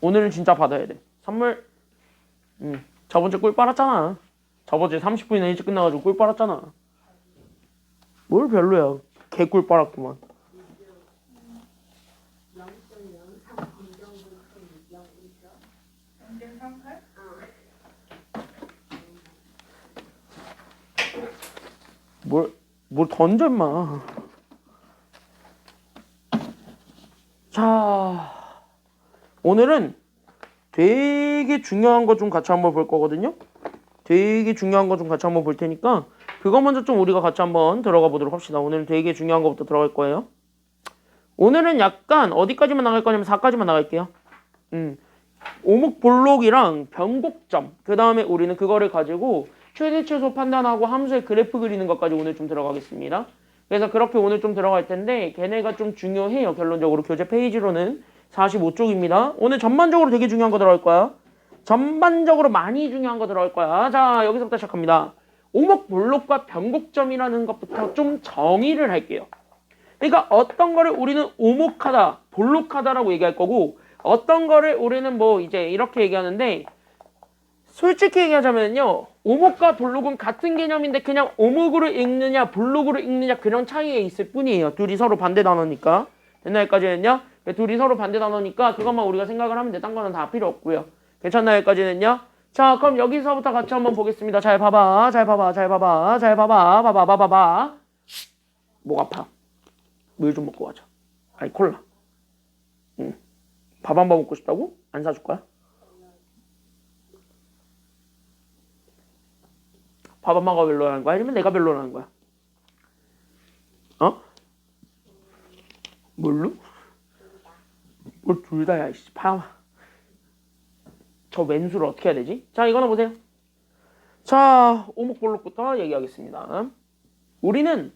오늘은 진짜 받아야 돼. 선물. 저번 주에 꿀 빨았잖아. 저번 주에 30분이나 일찍 끝나가지고 꿀 빨았잖아. 뭘 별로야. 개꿀 빨았구만. 뭘 던져 임마. 자, 오늘은 되게 중요한 거 좀 같이 한번 볼 거거든요. 되게 중요한 거 좀 같이 한번 볼 테니까 그거 먼저 좀 우리가 같이 한번 들어가 보도록 합시다. 오늘 되게 중요한 거부터 들어갈 거예요. 오늘은 약간 어디까지만 나갈 거냐면 4까지만 나갈게요. 오목 볼록이랑 변곡점, 그 다음에 우리는 그거를 가지고 최대 최소 판단하고 함수의 그래프 그리는 것까지 오늘 좀 들어가겠습니다. 그래서 그렇게 오늘 좀 들어갈 텐데 걔네가 좀 중요해요. 결론적으로 교재 페이지로는 45쪽입니다. 오늘 전반적으로 되게 중요한 거 들어갈 거야. 전반적으로 많이 중요한 거 들어갈 거야. 자, 여기서부터 시작합니다. 오목 볼록과 변곡점이라는 것부터 좀 정의를 할게요. 그러니까 어떤 거를 우리는 오목하다, 볼록하다라고 얘기할 거고 어떤 거를 우리는 뭐 이제 이렇게 얘기하는데 솔직히 얘기하자면요. 오목과 볼록은 같은 개념인데 그냥 오목으로 읽느냐 볼록으로 읽느냐 그런 차이에 있을 뿐이에요. 둘이 서로 반대 단어니까. 옛날까지는요. 둘이 서로 반대 단어니까 그것만 우리가 생각을 하면 돼. 딴 거는 다 필요 없고요. 괜찮나요? 여기까지는요. 자, 그럼 여기서부터 같이 한번 보겠습니다. 잘 봐봐. 잘 봐봐. 잘 봐봐. 잘 봐봐. 봐봐. 목 아파. 물 좀 먹고 가자. 아니 콜라. 밥 한 번 먹고 싶다고? 안 사줄 거야? 밥 엄마가 별로라는 거야? 아니면 내가 별로라는 거야? 어? 뭘로? 뭘 둘 다야, 이씨. 저 왼수를 어떻게 해야 되지? 자, 이거나 보세요. 자, 오목볼록부터 얘기하겠습니다. 우리는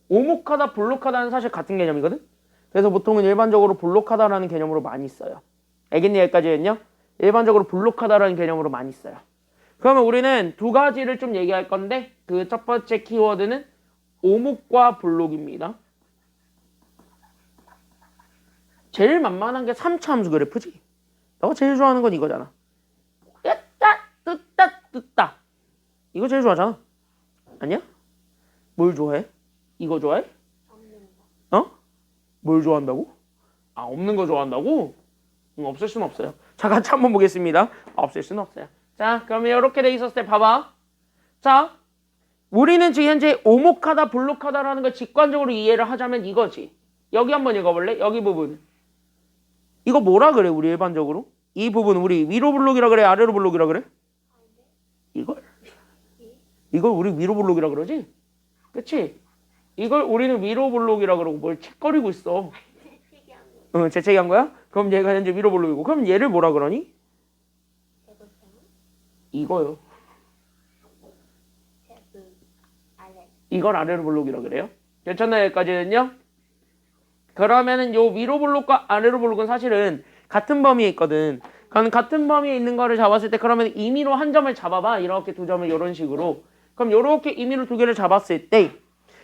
오목하다, 볼록하다는 사실 같은 개념이거든? 그래서 보통은 일반적으로 볼록하다라는 개념으로 많이 써요. 알겠니? 여기까지는요? 일반적으로 볼록하다라는 개념으로 많이 써요. 그러면 우리는 두 가지를 좀 얘기할 건데 그 첫 번째 키워드는 오목과 볼록입니다. 제일 만만한 게 3차 함수 그래프지. 너가 제일 좋아하는 건 이거잖아. 뜨다. 이거 제일 좋아하잖아. 아니야? 뭘 좋아해? 이거 좋아해? 어? 뭘 좋아한다고? 아, 없는 거 좋아한다고? 없을 순 없어요. 자, 같이 한번 보겠습니다. 없을 순 없어요. 자, 그러면 이렇게 돼 있었을 때 봐봐. 자, 우리는 지금 현재 오목하다, 볼록하다라는 걸 직관적으로 이해를 하자면 이거지. 여기 한번 읽어볼래? 여기 부분. 이거 뭐라 그래, 우리 일반적으로? 이 부분 우리 위로 볼록이라 그래, 아래로 볼록이라 그래? 이걸 우리 위로 볼록이라 그러지? 그치? 이걸 우리는 위로 볼록이라 그러고 뭘 책거리고 있어. 재채기 한 거야? 그럼 얘가 현재 위로 볼록이고 그럼 얘를 뭐라 그러니? 이거요. 이걸 아래로 볼록이라 그래요? 괜찮나요? 여기까지는요? 그러면은 요 위로 볼록과 아래로 볼록은 사실은 같은 범위에 있거든. 그럼 같은 범위에 있는 거를 잡았을 때 그러면 임의로 한 점을 잡아봐. 이렇게 두 점을 이런 식으로. 그럼 요렇게 임의로 두 개를 잡았을 때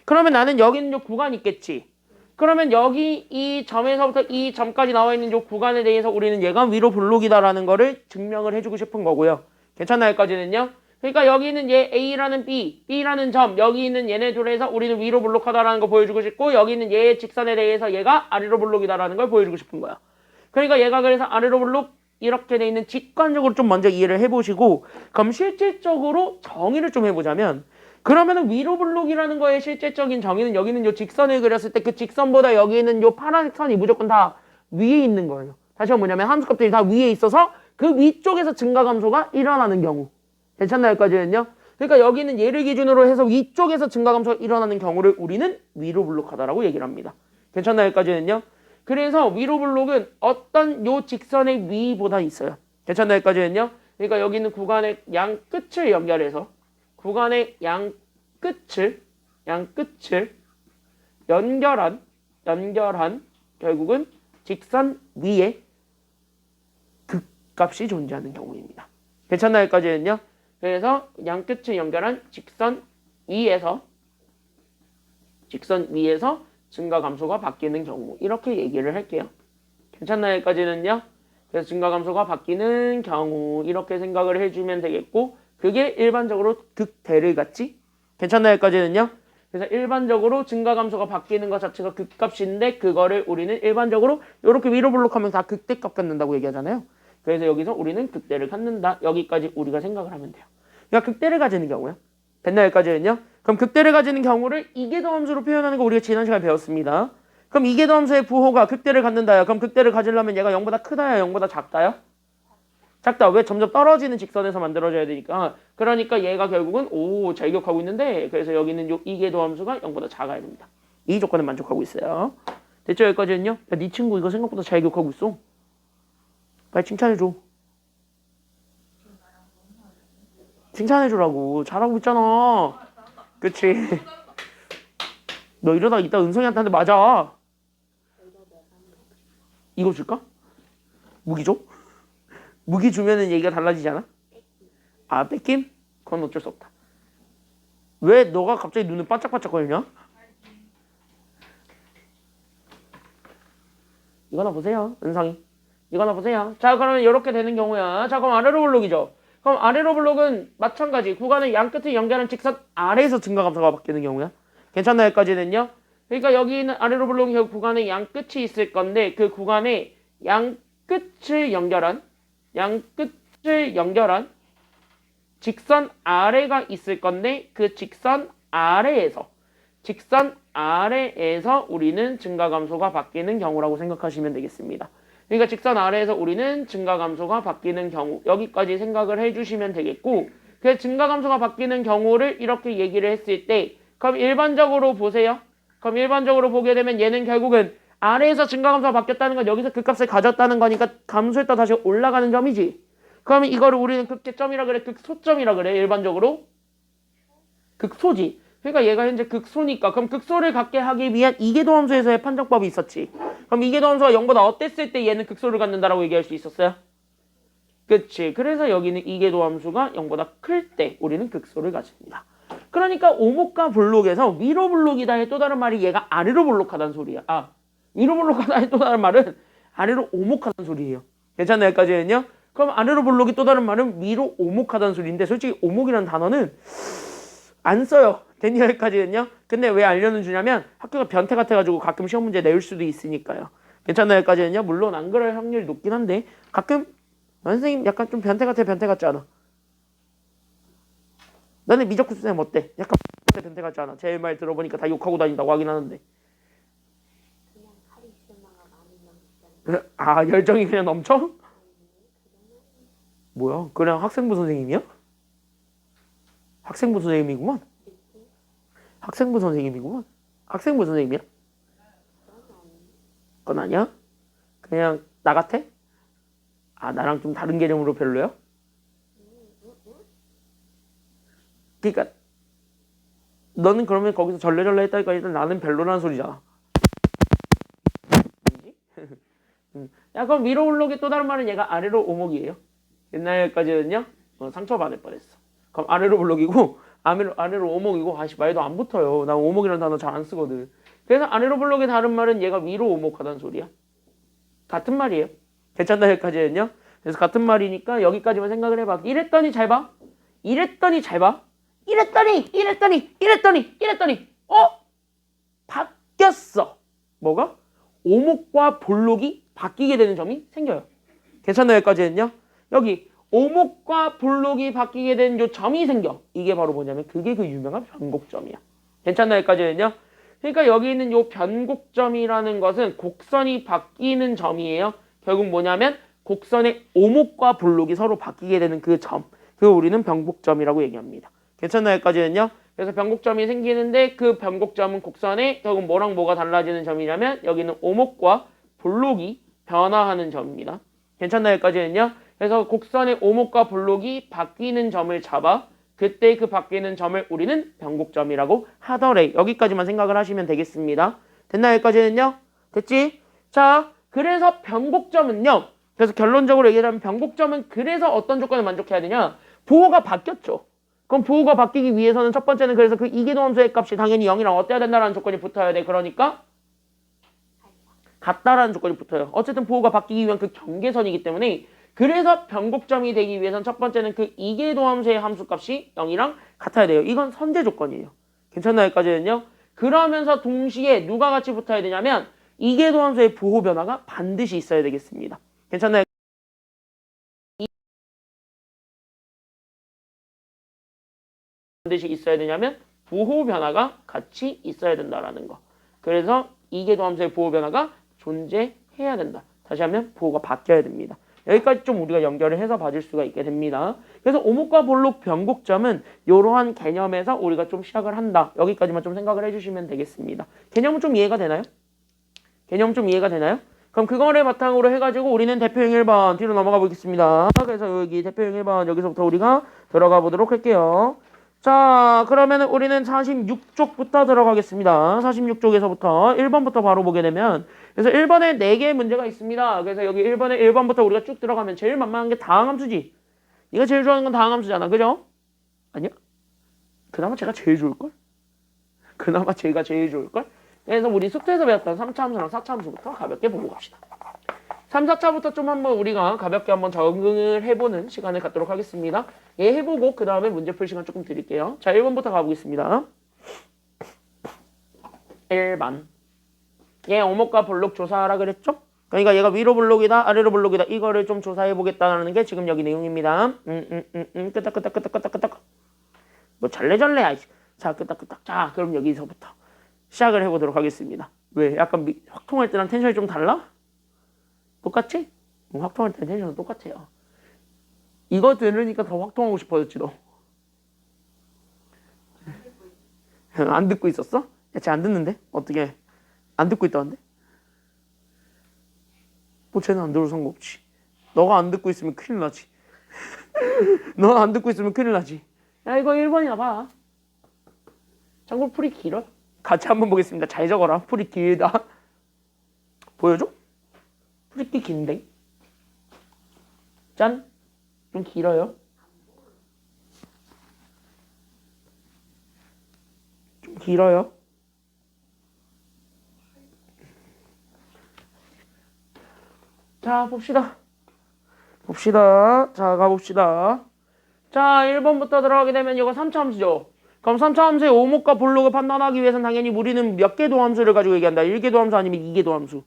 그러면 나는 여기 있는 요 구간 있겠지. 그러면 여기 이 점에서부터 이 점까지 나와 있는 요 구간에 대해서 우리는 얘가 위로 볼록이다라는 거를 증명을 해주고 싶은 거고요. 괜찮나요? 여기까지는요? 그러니까 여기 있는 얘 A라는 B라는 점, 여기 있는 얘네 둘에서 우리는 위로 볼록하다라는 거 보여주고 싶고 여기 있는 얘의 직선에 대해서 얘가 아래로 볼록이다라는 걸 보여주고 싶은 거야. 그러니까 얘가 그래서 아래로 볼록 이렇게 돼 있는 직관적으로 좀 먼저 이해를 해보시고 그럼 실질적으로 정의를 좀 해보자면 그러면은 위로 볼록이라는 거의 실질적인 정의는 여기 있는 요 직선을 그렸을 때 그 직선보다 여기 있는 요 파란색 선이 무조건 다 위에 있는 거예요. 다시 한번 뭐냐면 함수값들이 다 위에 있어서 그 위쪽에서 증가 감소가 일어나는 경우. 괜찮나요? 여기까지는요? 그러니까 여기는 얘를 기준으로 해서 위쪽에서 증가 감소가 일어나는 경우를 우리는 위로 볼록하다라고 얘기를 합니다. 괜찮나요? 여기까지는요? 그래서 위로 볼록은 어떤 요 직선의 위보다 있어요. 괜찮나요? 여기까지는요? 그러니까 여기 있는 구간의 양 끝을 연결해서 구간의 양 끝을 연결한 결국은 직선 위에 극값이 존재하는 경우입니다. 괜찮나요? 여기까지는요? 그래서 양 끝을 연결한 직선 위에서 증가 감소가 바뀌는 경우 이렇게 얘기를 할게요. 괜찮나요? 여기까지는요? 그래서 증가감소가 바뀌는 경우 이렇게 생각을 해주면 되겠고 그게 일반적으로 극대를 갖지? 괜찮나요? 여기까지는요? 그래서 일반적으로 증가감소가 바뀌는 것 자체가 극값인데 그거를 우리는 일반적으로 이렇게 위로 블록하면 다 극대값 갖는다고 얘기하잖아요. 그래서 여기서 우리는 극대를 갖는다. 여기까지 우리가 생각을 하면 돼요. 그러니까 극대를 가지는 경우요. 됐나요? 여기까지는요? 그럼 극대를 가지는 경우를 이계도함수로 표현하는 거 우리가 지난 시간에 배웠습니다. 그럼 이계도함수의 부호가 극대를 갖는다요. 그럼 극대를 가지려면 얘가 0보다 크다요? 0보다 작다요? 작다. 왜? 점점 떨어지는 직선에서 만들어져야 되니까. 그러니까 얘가 결국은 잘 기억하고 있는데 그래서 여기는 요 이계도함수가 0보다 작아야 됩니다. 이 조건에 만족하고 있어요. 됐죠? 여기까지는요? 야, 네 친구 이거 생각보다 잘 기억하고 있어. 빨리 칭찬해줘. 칭찬해주라고. 잘하고 있잖아. 그치? 너 이러다 이따 은성이한테 한 대 맞아. 이거 줄까? 무기 줘? 무기 주면은 얘기가 달라지잖아? 아, 뺏김? 그건 어쩔 수 없다. 왜 너가 갑자기 눈을 반짝반짝거리냐? 이거나 보세요, 은성이. 이거나 보세요. 자, 그러면 이렇게 되는 경우야. 자, 그럼 아래로 블록이죠. 그럼 아래로 블록은 마찬가지. 구간의 양 끝을 연결한 직선 아래에서 증가감소가 바뀌는 경우야. 괜찮나요? 여기까지는요? 그러니까 여기 있는 아래로 블록이 구간의 양 끝이 있을 건데 그 구간의 양 끝을 연결한 직선 아래가 있을 건데 그 직선 아래에서 우리는 증가감소가 바뀌는 경우라고 생각하시면 되겠습니다. 그러니까 직선 아래에서 우리는 증가감소가 바뀌는 경우 여기까지 생각을 해주시면 되겠고 그 증가감소가 바뀌는 경우를 이렇게 얘기를 했을 때 그럼 일반적으로 보세요. 그럼 일반적으로 보게 되면 얘는 결국은 아래에서 증가감소가 바뀌었다는 건 여기서 극값을 가졌다는 거니까 감소했다 다시 올라가는 점이지. 그러면 이거를 우리는 극대점이라 그래, 극소점이라 그래. 일반적으로 극소지. 그러니까 얘가 현재 극소니까 그럼 극소를 갖게 하기 위한 이계도함수에서의 판정법이 있었지. 그럼 이계도함수가 0보다 어땠을 때 얘는 극소를 갖는다라고 얘기할 수 있었어요? 그치. 그래서 여기는 이계도함수가 0보다 클 때 우리는 극소를 가집니다. 그러니까 오목과 블록에서 위로 블록이다의 또 다른 말이 얘가 아래로 블록하다는 소리야. 위로 블록하다의 또 다른 말은 아래로 오목하다는 소리예요. 괜찮나요? 여기까지는요? 그럼 아래로 블록이 또 다른 말은 위로 오목하다는 소리인데 솔직히 오목이라는 단어는 안 써요. 됐니? 여기까지는요? 근데 왜 알려는 주냐면 학교가 변태 같아가지고 가끔 시험 문제 내올 수도 있으니까요. 괜찮나요? 여기까지는요? 물론 안 그럴 확률이 높긴 한데 가끔 선생님 약간 좀 변태 같아 변태 같지 않아? 너네 미적분 선생님 어때? 약간 변태 같지 않아? 제 말 들어보니까 다 욕하고 다닌다고 하긴 하는데 그냥 카리스마가 많이 넘치잖아. 열정이 그냥 넘쳐? 뭐야? 그냥 학생부 선생님이야? 학생부 선생님이구만. 학생부 선생님이야? 그건 아니야? 그냥 나 같아? 나랑 좀 다른 개념으로 별로야? 그러니까 너는 그러면 거기서 절레절레 했다니까 일단 나는 별로라는 소리잖아. 야 그럼 위로 블록의 또 다른 말은 얘가 아래로 오목이에요. 옛날까지는요 상처받을 뻔했어. 그럼 아래로 블록이고 아래로 오목이고 말도 안 붙어요. 난 오목이라는 단어 잘 안 쓰거든. 그래서 아래로 블록의 다른 말은 얘가 위로 오목하다는 소리야. 같은 말이에요. 괜찮나 여기까지는요? 그래서 같은 말이니까 여기까지만 생각을 해봐. 이랬더니 잘 봐. 이랬더니 바뀌었어. 뭐가? 오목과 볼록이 바뀌게 되는 점이 생겨요. 괜찮나요? 여기까지는요? 여기 오목과 볼록이 바뀌게 된 요 점이 생겨. 이게 바로 뭐냐면 그게 그 유명한 변곡점이야. 괜찮나요? 여기까지는요? 그러니까 여기 있는 요 변곡점이라는 것은 곡선이 바뀌는 점이에요. 결국 뭐냐면 곡선의 오목과 볼록이 서로 바뀌게 되는 그 점. 그거 우리는 변곡점이라고 얘기합니다. 괜찮나요? 여기까지는요? 그래서 변곡점이 생기는데 그 변곡점은 곡선에 결국 뭐랑 뭐가 달라지는 점이냐면 여기는 오목과 볼록이 변화하는 점입니다. 괜찮나요? 여기까지는요? 그래서 곡선의 오목과 볼록이 바뀌는 점을 잡아 그때 그 바뀌는 점을 우리는 변곡점이라고 하더래. 여기까지만 생각을 하시면 되겠습니다. 됐나요? 여기까지는요? 됐지? 자, 그래서 변곡점은요. 그래서 결론적으로 얘기하자면 변곡점은 그래서 어떤 조건을 만족해야 되냐? 부호가 바뀌었죠. 그럼 부호가 바뀌기 위해서는 첫 번째는 그래서 그 이계도함수의 값이 당연히 0이랑 어때야 된다라는 조건이 붙어야 돼. 그러니까 같다라는 조건이 붙어요. 어쨌든 부호가 바뀌기 위한 그 경계선이기 때문에 그래서 변곡점이 되기 위해선 첫 번째는 그 이계도함수의 함수값이 0이랑 같아야 돼요. 이건 선제 조건이에요. 괜찮나요? 여기까지는요. 그러면서 동시에 누가 같이 붙어야 되냐면 이계도함수의 부호 변화가 반드시 있어야 되겠습니다. 괜찮나요? 반드시 있어야 되냐면 부호 변화가 같이 있어야 된다라는 거. 그래서 이계도함수의 부호 변화가 존재해야 된다. 다시 하면 부호가 바뀌어야 됩니다. 여기까지 좀 우리가 연결을 해서 봐줄 수가 있게 됩니다. 그래서 오목과 볼록 변곡점은 이러한 개념에서 우리가 좀 시작을 한다. 여기까지만 좀 생각을 해주시면 되겠습니다. 개념은 좀 이해가 되나요? 개념 좀 이해가 되나요? 그럼 그거를 바탕으로 해가지고 우리는 대표형 1번 뒤로 넘어가 보겠습니다. 그래서 여기 대표형 1번 여기서부터 우리가 들어가 보도록 할게요. 자, 그러면 우리는 46쪽부터 들어가겠습니다. 46쪽에서부터 1번부터 바로 보게 되면 그래서 1번에 4개의 문제가 있습니다. 그래서 여기 1번부터 우리가 쭉 들어가면 제일 만만한 게 다항함수지. 네가 제일 좋아하는 건 다항함수잖아. 그죠? 아니야? 그나마 제가 제일 좋을걸? 그나마 제가 제일 좋을걸? 그래서 우리 숙제에서 배웠던 3차 함수랑 4차 함수부터 가볍게 보고 갑시다. 3, 4차부터 좀 한번 우리가 가볍게 한번 적응을 해보는 시간을 갖도록 하겠습니다. 예, 해보고 그 다음에 문제 풀 시간 조금 드릴게요. 자, 1번부터 가보겠습니다. 1번. 얘 오목과 볼록 조사하라 그랬죠? 그러니까 얘가 위로 볼록이다, 아래로 볼록이다. 이거를 좀 조사해보겠다는 게 지금 여기 내용입니다. 끄덕끄덕끄덕끄덕끄덕. 뭐 잘래잘래 아이씨. 자, 끄덕끄덕. 자, 그럼 여기서부터 시작을 해보도록 하겠습니다. 왜? 약간 확통할 때랑 텐션이 좀 달라? 똑같지? 확통할 때 텐션은 똑같아요. 이거 들으니까 더 확통하고 싶어졌지 너. 안 듣고 있었어? 야, 쟤 안 듣는데? 어떻게? 안 듣고 있다는데? 뭐 쟤는 안 들어도 상관없지. 너가 안 듣고 있으면 큰일 나지. 너 안 듣고 있으면 큰일 나지. 야, 이거 1번이나 봐. 참고로 풀이 길어. 같이 한번 보겠습니다. 잘 적어라. 풀이 길다. 보여줘? 풀이 꽤 긴데. 짠. 좀 길어요. 좀 길어요. 자, 봅시다. 자, 가봅시다. 자, 1번부터 들어가게 되면 이거 3차 함수죠. 그럼 3차 함수의 오목과 볼록을 판단하기 위해서는 당연히 우리는 몇 개도 함수를 가지고 얘기한다. 1개도 함수 아니면 2개도 함수.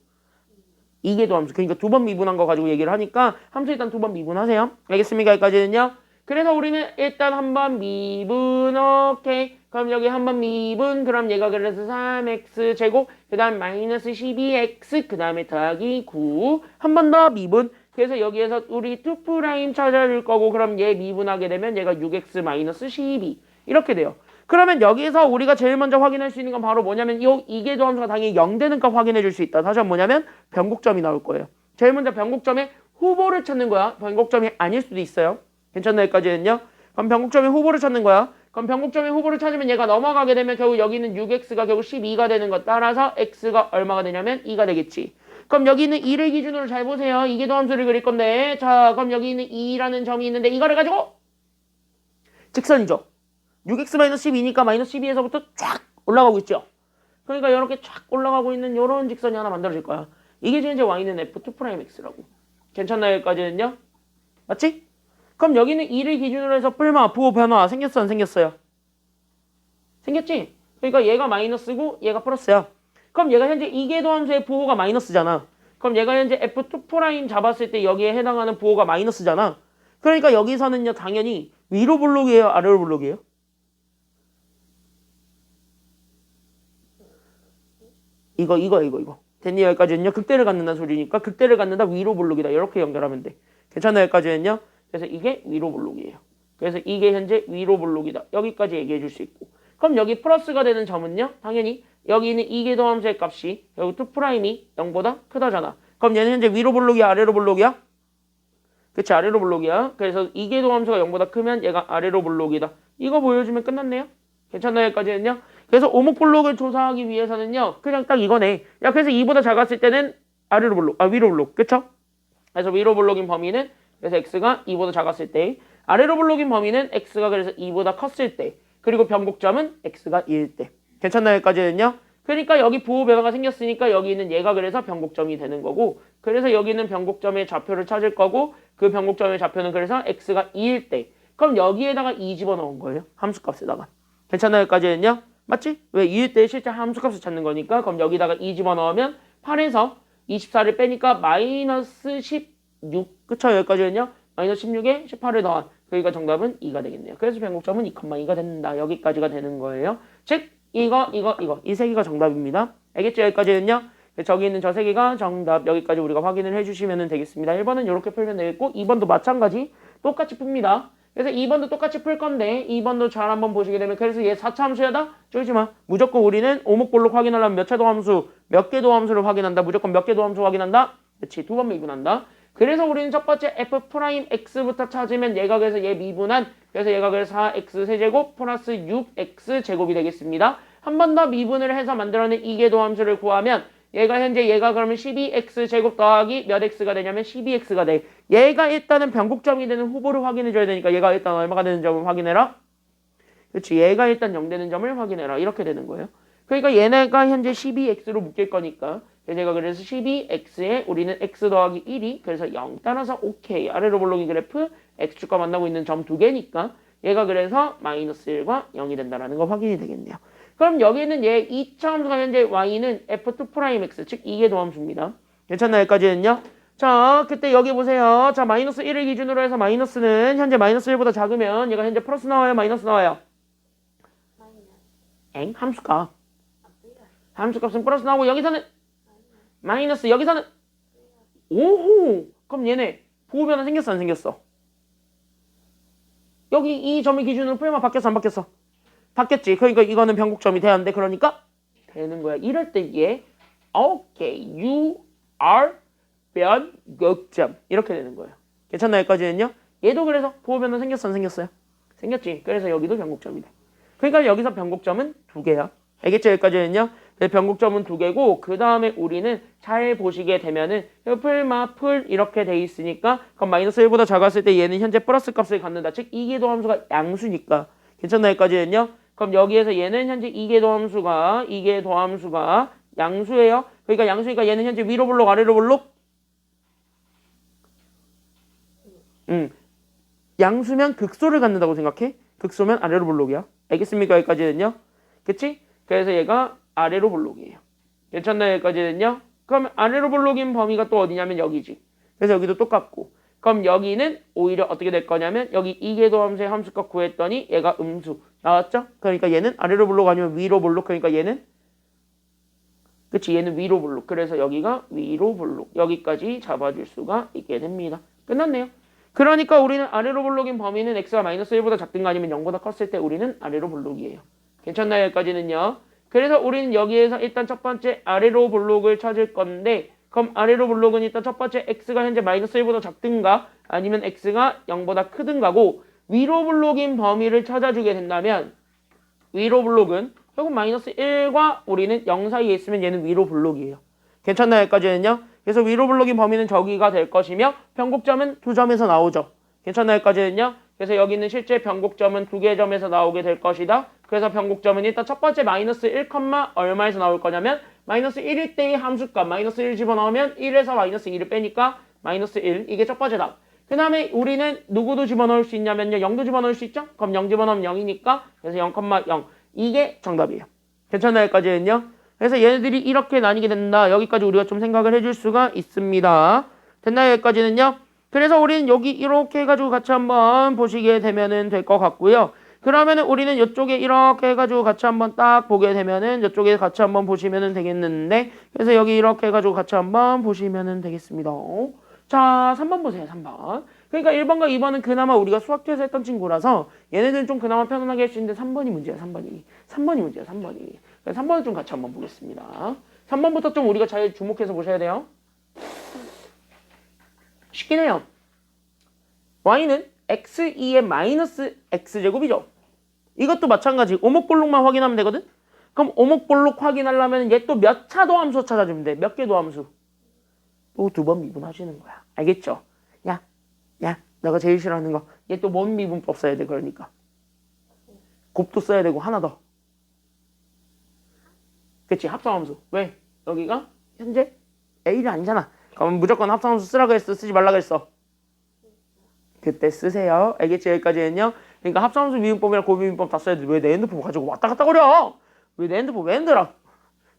2개도 함수. 그러니까 2번 미분한 거 가지고 얘기를 하니까 함수 일단 2번 미분하세요. 알겠습니까? 여기까지는요. 그래서 우리는 일단 한번 미분, 오케이. 그럼 여기 한번 미분, 그럼 얘가 그래서 3x 제곱, 그 다음 마이너스 12x, 그 다음에 더하기 9. 한 번 더 미분. 그래서 여기에서 우리 2' 찾아줄 거고, 그럼 얘 미분하게 되면 얘가 6x 마이너스 12. 이렇게 돼요. 그러면 여기서 우리가 제일 먼저 확인할 수 있는 건 바로 뭐냐면 이 이계도 함수가 당연히 0 되는 값 확인해 줄 수 있다. 다시 한번 뭐냐면 변곡점이 나올 거예요. 제일 먼저 변곡점의 후보를 찾는 거야. 변곡점이 아닐 수도 있어요. 괜찮나 여기까지는요? 그럼 변곡점의 후보를 찾는 거야. 그럼 변곡점의 후보를 찾으면 얘가 넘어가게 되면 결국 여기는 6x가 결국 12가 되는 것 따라서 x가 얼마가 되냐면 2가 되겠지. 그럼 여기 있는 2를 기준으로 잘 보세요. 이계도 함수를 그릴 건데 자 그럼 여기 있는 2라는 점이 있는데 이거를 가지고 직선이죠. 6x-12니까 마이너스 12에서부터 쫙 올라가고 있죠. 그러니까 이렇게 쫙 올라가고 있는 이런 직선이 하나 만들어질 거야. 이게 지금 이제 y는 f2'x라고. 괜찮나요? 여기까지는요? 맞지? 그럼 여기는 2를 기준으로 해서 뿔마, 부호 변화 생겼어 안 생겼어요? 생겼지? 그러니까 얘가 마이너스고 얘가 플러스야. 그럼 얘가 현재 이계도 함수의 부호가 마이너스잖아. 그럼 얘가 현재 f2' 잡았을 때 여기에 해당하는 부호가 마이너스잖아. 그러니까 여기서는요 당연히 위로 볼록이에요? 아래로 볼록이에요? 이거. 됐니? 여기까지는요. 극대를 갖는다는 소리니까 극대를 갖는다 위로 볼록이다. 이렇게 연결하면 돼. 괜찮아요? 여기까지는요. 그래서 이게 위로 볼록이에요. 그래서 이게 현재 위로 볼록이다. 여기까지 얘기해 줄 수 있고. 그럼 여기 플러스가 되는 점은요. 당연히 여기 있는 이계도 함수의 값이 여기 2'이 0보다 크다잖아. 그럼 얘는 현재 위로 볼록이야? 아래로 볼록이야? 그치? 아래로 볼록이야. 그래서 이계도 함수가 0보다 크면 얘가 아래로 볼록이다. 이거 보여주면 끝났네요. 괜찮나요? 여기까지는요. 그래서 오목볼록을 조사하기 위해서는요. 그냥 딱 이거네. 야 그래서 2보다 작았을 때는 아래로 볼록, 위로 볼록. 그쵸? 그래서 위로 볼록인 범위는 그래서 x가 2보다 작았을 때, 아래로 볼록인 범위는 x가 그래서 2보다 컸을 때, 그리고 변곡점은 x가 2일 때. 괜찮나요? 여기까지는요. 그러니까 여기 부호 변화가 생겼으니까 여기 있는 얘가 그래서 변곡점이 되는 거고 그래서 여기 있는 변곡점의 좌표를 찾을 거고 그 변곡점의 좌표는 그래서 x가 2일 때 그럼 여기에다가 2 집어넣은 거예요. 함수값에다가. 괜찮아요? 여기까지는요? 맞지? 왜 2일 때 실제 함수값을 찾는 거니까 그럼 여기다가 2 집어넣으면 8에서 24를 빼니까 마이너스 16 그쵸? 여기까지는요? 마이너스 16에 18을 더한 그러니까 정답은 2가 되겠네요. 그래서 변곡점은 2,2가 된다. 여기까지가 되는 거예요. 즉 이거 이 세 개가 정답입니다. 알겠죠? 여기까지는요. 저기 있는 저 세 개가 정답. 여기까지 우리가 확인을 해주시면 되겠습니다. 1번은 이렇게 풀면 되겠고 2번도 마찬가지 똑같이 풉니다. 그래서 2번도 똑같이 풀 건데 2번도 잘 한번 보시게 되면 그래서 얘 4차 함수야다? 쫄지 마. 무조건 우리는 오목볼록 확인하려면 몇 차 도함수, 몇 개 도함수를 확인한다. 무조건 몇 개 도함수 확인한다? 그렇지. 두 번 미분한다. 그래서 우리는 첫 번째 f'x부터 찾으면 얘가 그래서 얘 미분한 그래서 얘가 그래서 4x 세제곱 플러스 6x 제곱이 되겠습니다. 한 번 더 미분을 해서 만들어낸 이계 도함수를 구하면 얘가 현재 얘가 그러면 12x 제곱 더하기 몇 x가 되냐면 12x가 돼. 얘가 일단은 변곡점이 되는 후보를 확인해 줘야 되니까 얘가 일단 얼마가 되는 점을 확인해라. 그렇지. 얘가 일단 0 되는 점을 확인해라. 이렇게 되는 거예요. 그러니까 얘네가 현재 12x로 묶일 거니까 제가 그래서 12x에 우리는 x 더하기 1이 그래서 0 따라서 오케이. 아래로 볼록이 그래프 x축과 만나고 있는 점 두 개니까 얘가 그래서 마이너스 1과 0이 된다라는 거 확인이 되겠네요. 그럼 여기는 얘 2차 함수가 현재 y는 f2'x 즉 이계 도함수입니다. 괜찮나요? 여기까지는요. 자 그때 여기 보세요. 자 마이너스 1을 기준으로 해서 마이너스는 현재 마이너스 1보다 작으면 얘가 현재 플러스 나와요? 마이너스 나와요? 엥? 함수값. 함수값은 플러스 나오고 여기서는 마이너스 여기서는 오호 그럼 얘네 부호 변화 생겼어 안 생겼어? 여기 이 점의 기준으로 풀면 바뀌었어 안 바뀌었어? 바뀌었지. 그러니까 이거는 변곡점이 돼야 하는데 그러니까 되는 거야. 이럴 때 얘 오케이 you are 변곡점 이렇게 되는 거예요. 괜찮나요? 여기까지는요? 얘도 그래서 부호 변화 생겼어 안 생겼어요? 생겼지. 그래서 여기도 변곡점이 돼. 그러니까 여기서 변곡점은 두 개야. 알겠죠? 여기까지는요? 변곡점은 두 개고 그 다음에 우리는 잘 보시게 되면은 풀 이렇게 돼 있으니까 그럼 마이너스 1보다 작았을 때 얘는 현재 플러스 값을 갖는다. 즉 이계도 함수가 양수니까 괜찮나요? 여기까지는요? 그럼 여기에서 얘는 현재 이계도 함수가 양수예요. 그러니까 양수니까 얘는 현재 위로 볼록 아래로 볼록 양수면 극소를 갖는다고 생각해. 극소면 아래로 볼록이야. 알겠습니까? 여기까지는요? 그치? 그래서 얘가 아래로 볼록이에요. 괜찮나요? 여기까지는요? 그럼 아래로 볼록인 범위가 또 어디냐면 여기지. 그래서 여기도 똑같고. 그럼 여기는 오히려 어떻게 될 거냐면 여기 이계도 함수의 함수값 구했더니 얘가 음수 나왔죠? 그러니까 얘는 아래로 볼록 아니면 위로 볼록. 그러니까 얘는 그치? 얘는 위로 볼록. 그래서 여기가 위로 볼록. 여기까지 잡아줄 수가 있게 됩니다. 끝났네요. 그러니까 우리는 아래로 볼록인 범위는 x가 마이너스 1보다 작든가 아니면 0보다 컸을 때 우리는 아래로 볼록이에요. 괜찮나요? 여기까지는요. 그래서 우리는 여기에서 일단 첫 번째 아래로 볼록을 찾을 건데 그럼 아래로 볼록은 일단 첫 번째 x가 현재 마이너스 1보다 작든가 아니면 x가 0보다 크든가고 위로 볼록인 범위를 찾아주게 된다면 위로 볼록은 결국 마이너스 1과 우리는 0 사이에 있으면 얘는 위로 볼록이에요. 괜찮나요? 여기까지는요. 그래서 위로 볼록인 범위는 저기가 될 것이며 변곡점은 두 점에서 나오죠. 괜찮나요? 여기까지는요. 그래서 여기 있는 실제 변곡점은 두 개의 점에서 나오게 될 것이다. 그래서 변곡점은 일단 첫 번째 마이너스 1, 얼마에서 나올 거냐면 마이너스 1일 때의 함수값 마이너스 1 집어넣으면 1에서 마이너스 2를 빼니까 마이너스 1 이게 첫 번째 답. 그 다음에 우리는 누구도 집어넣을 수 있냐면요. 0도 집어넣을 수 있죠? 그럼 0 집어넣으면 0이니까 그래서 0,0 이게 정답이에요. 괜찮나요? 여기까지는요. 그래서 얘네들이 이렇게 나뉘게 된다. 여기까지 우리가 좀 생각을 해줄 수가 있습니다. 됐나요? 여기까지는요. 그래서 우리는 여기 이렇게 해가지고 같이 한번 보시게 되면은 될 것 같고요. 그러면은 우리는 이쪽에 이렇게 해가지고 같이 한번 딱 보게 되면은 이쪽에 같이 한번 보시면은 되겠는데 그래서 여기 이렇게 해가지고 같이 한번 보시면은 되겠습니다. 자, 3번 보세요. 3번. 그러니까 1번과 2번은 그나마 우리가 수학교에서 했던 친구라서 얘네들은 좀 그나마 편안하게 할 수 있는데 3번이 문제야. 3번이 문제야. 3번이. 그래서 3번을 좀 같이 한번 보겠습니다. 3번부터 좀 우리가 잘 주목해서 보셔야 돼요. 쉽긴 해요. y는 x2의 마이너스 x제곱이죠. 이것도 마찬가지. 오목볼록만 확인하면 되거든. 그럼 오목볼록 확인하려면 얘 또 몇 차 도함수 찾아주면 돼. 몇 개 도함수. 또 두 번 미분하시는 거야. 알겠죠? 야, 너가 제일 싫어하는 거. 얘 또 뭔 미분법 써야 돼. 그러니까 곱도 써야 되고 하나 더. 그치, 합성함수. 왜? 여기가 현재 A가 아니잖아. 그럼 무조건 합성함수 쓰라고 했어, 쓰지 말라고 했어? 그때 쓰세요. 알겠지? 여기까지는요. 그러니까 합성함수 미분법이랑 고비분법 다 써야 돼. 왜 내 핸드폰 가지고 왔다 갔다 거려? 왜 내 핸드폰 왜 흔들어?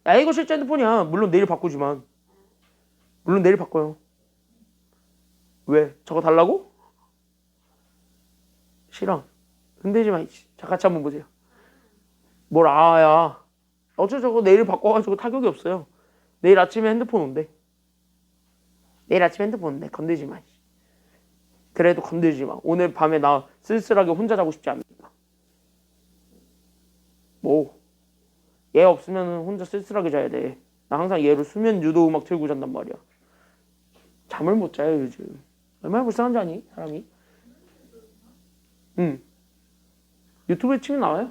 야, 이거 실제 핸드폰이야. 물론 내일 바꾸지만. 물론 내일 바꿔요. 왜? 저거 달라고? 싫어. 흔들지 마. 자, 같이 한번 보세요. 뭘 아야. 어째 저거 내일 바꿔가지고 타격이 없어요. 내일 아침에 핸드폰 온대. 내일 아침에 핸드폰 온대. 건들지 마. 그래도 건들지 마. 오늘 밤에 나 쓸쓸하게 혼자 자고 싶지 않다. 뭐? 얘 없으면 혼자 쓸쓸하게 자야 돼. 나 항상 얘로 수면 유도 음악 틀고 잔단 말이야. 잠을 못 자요 요즘. 얼마나 불쌍한지 아니? 사람이. 유튜브에 치면 나와요.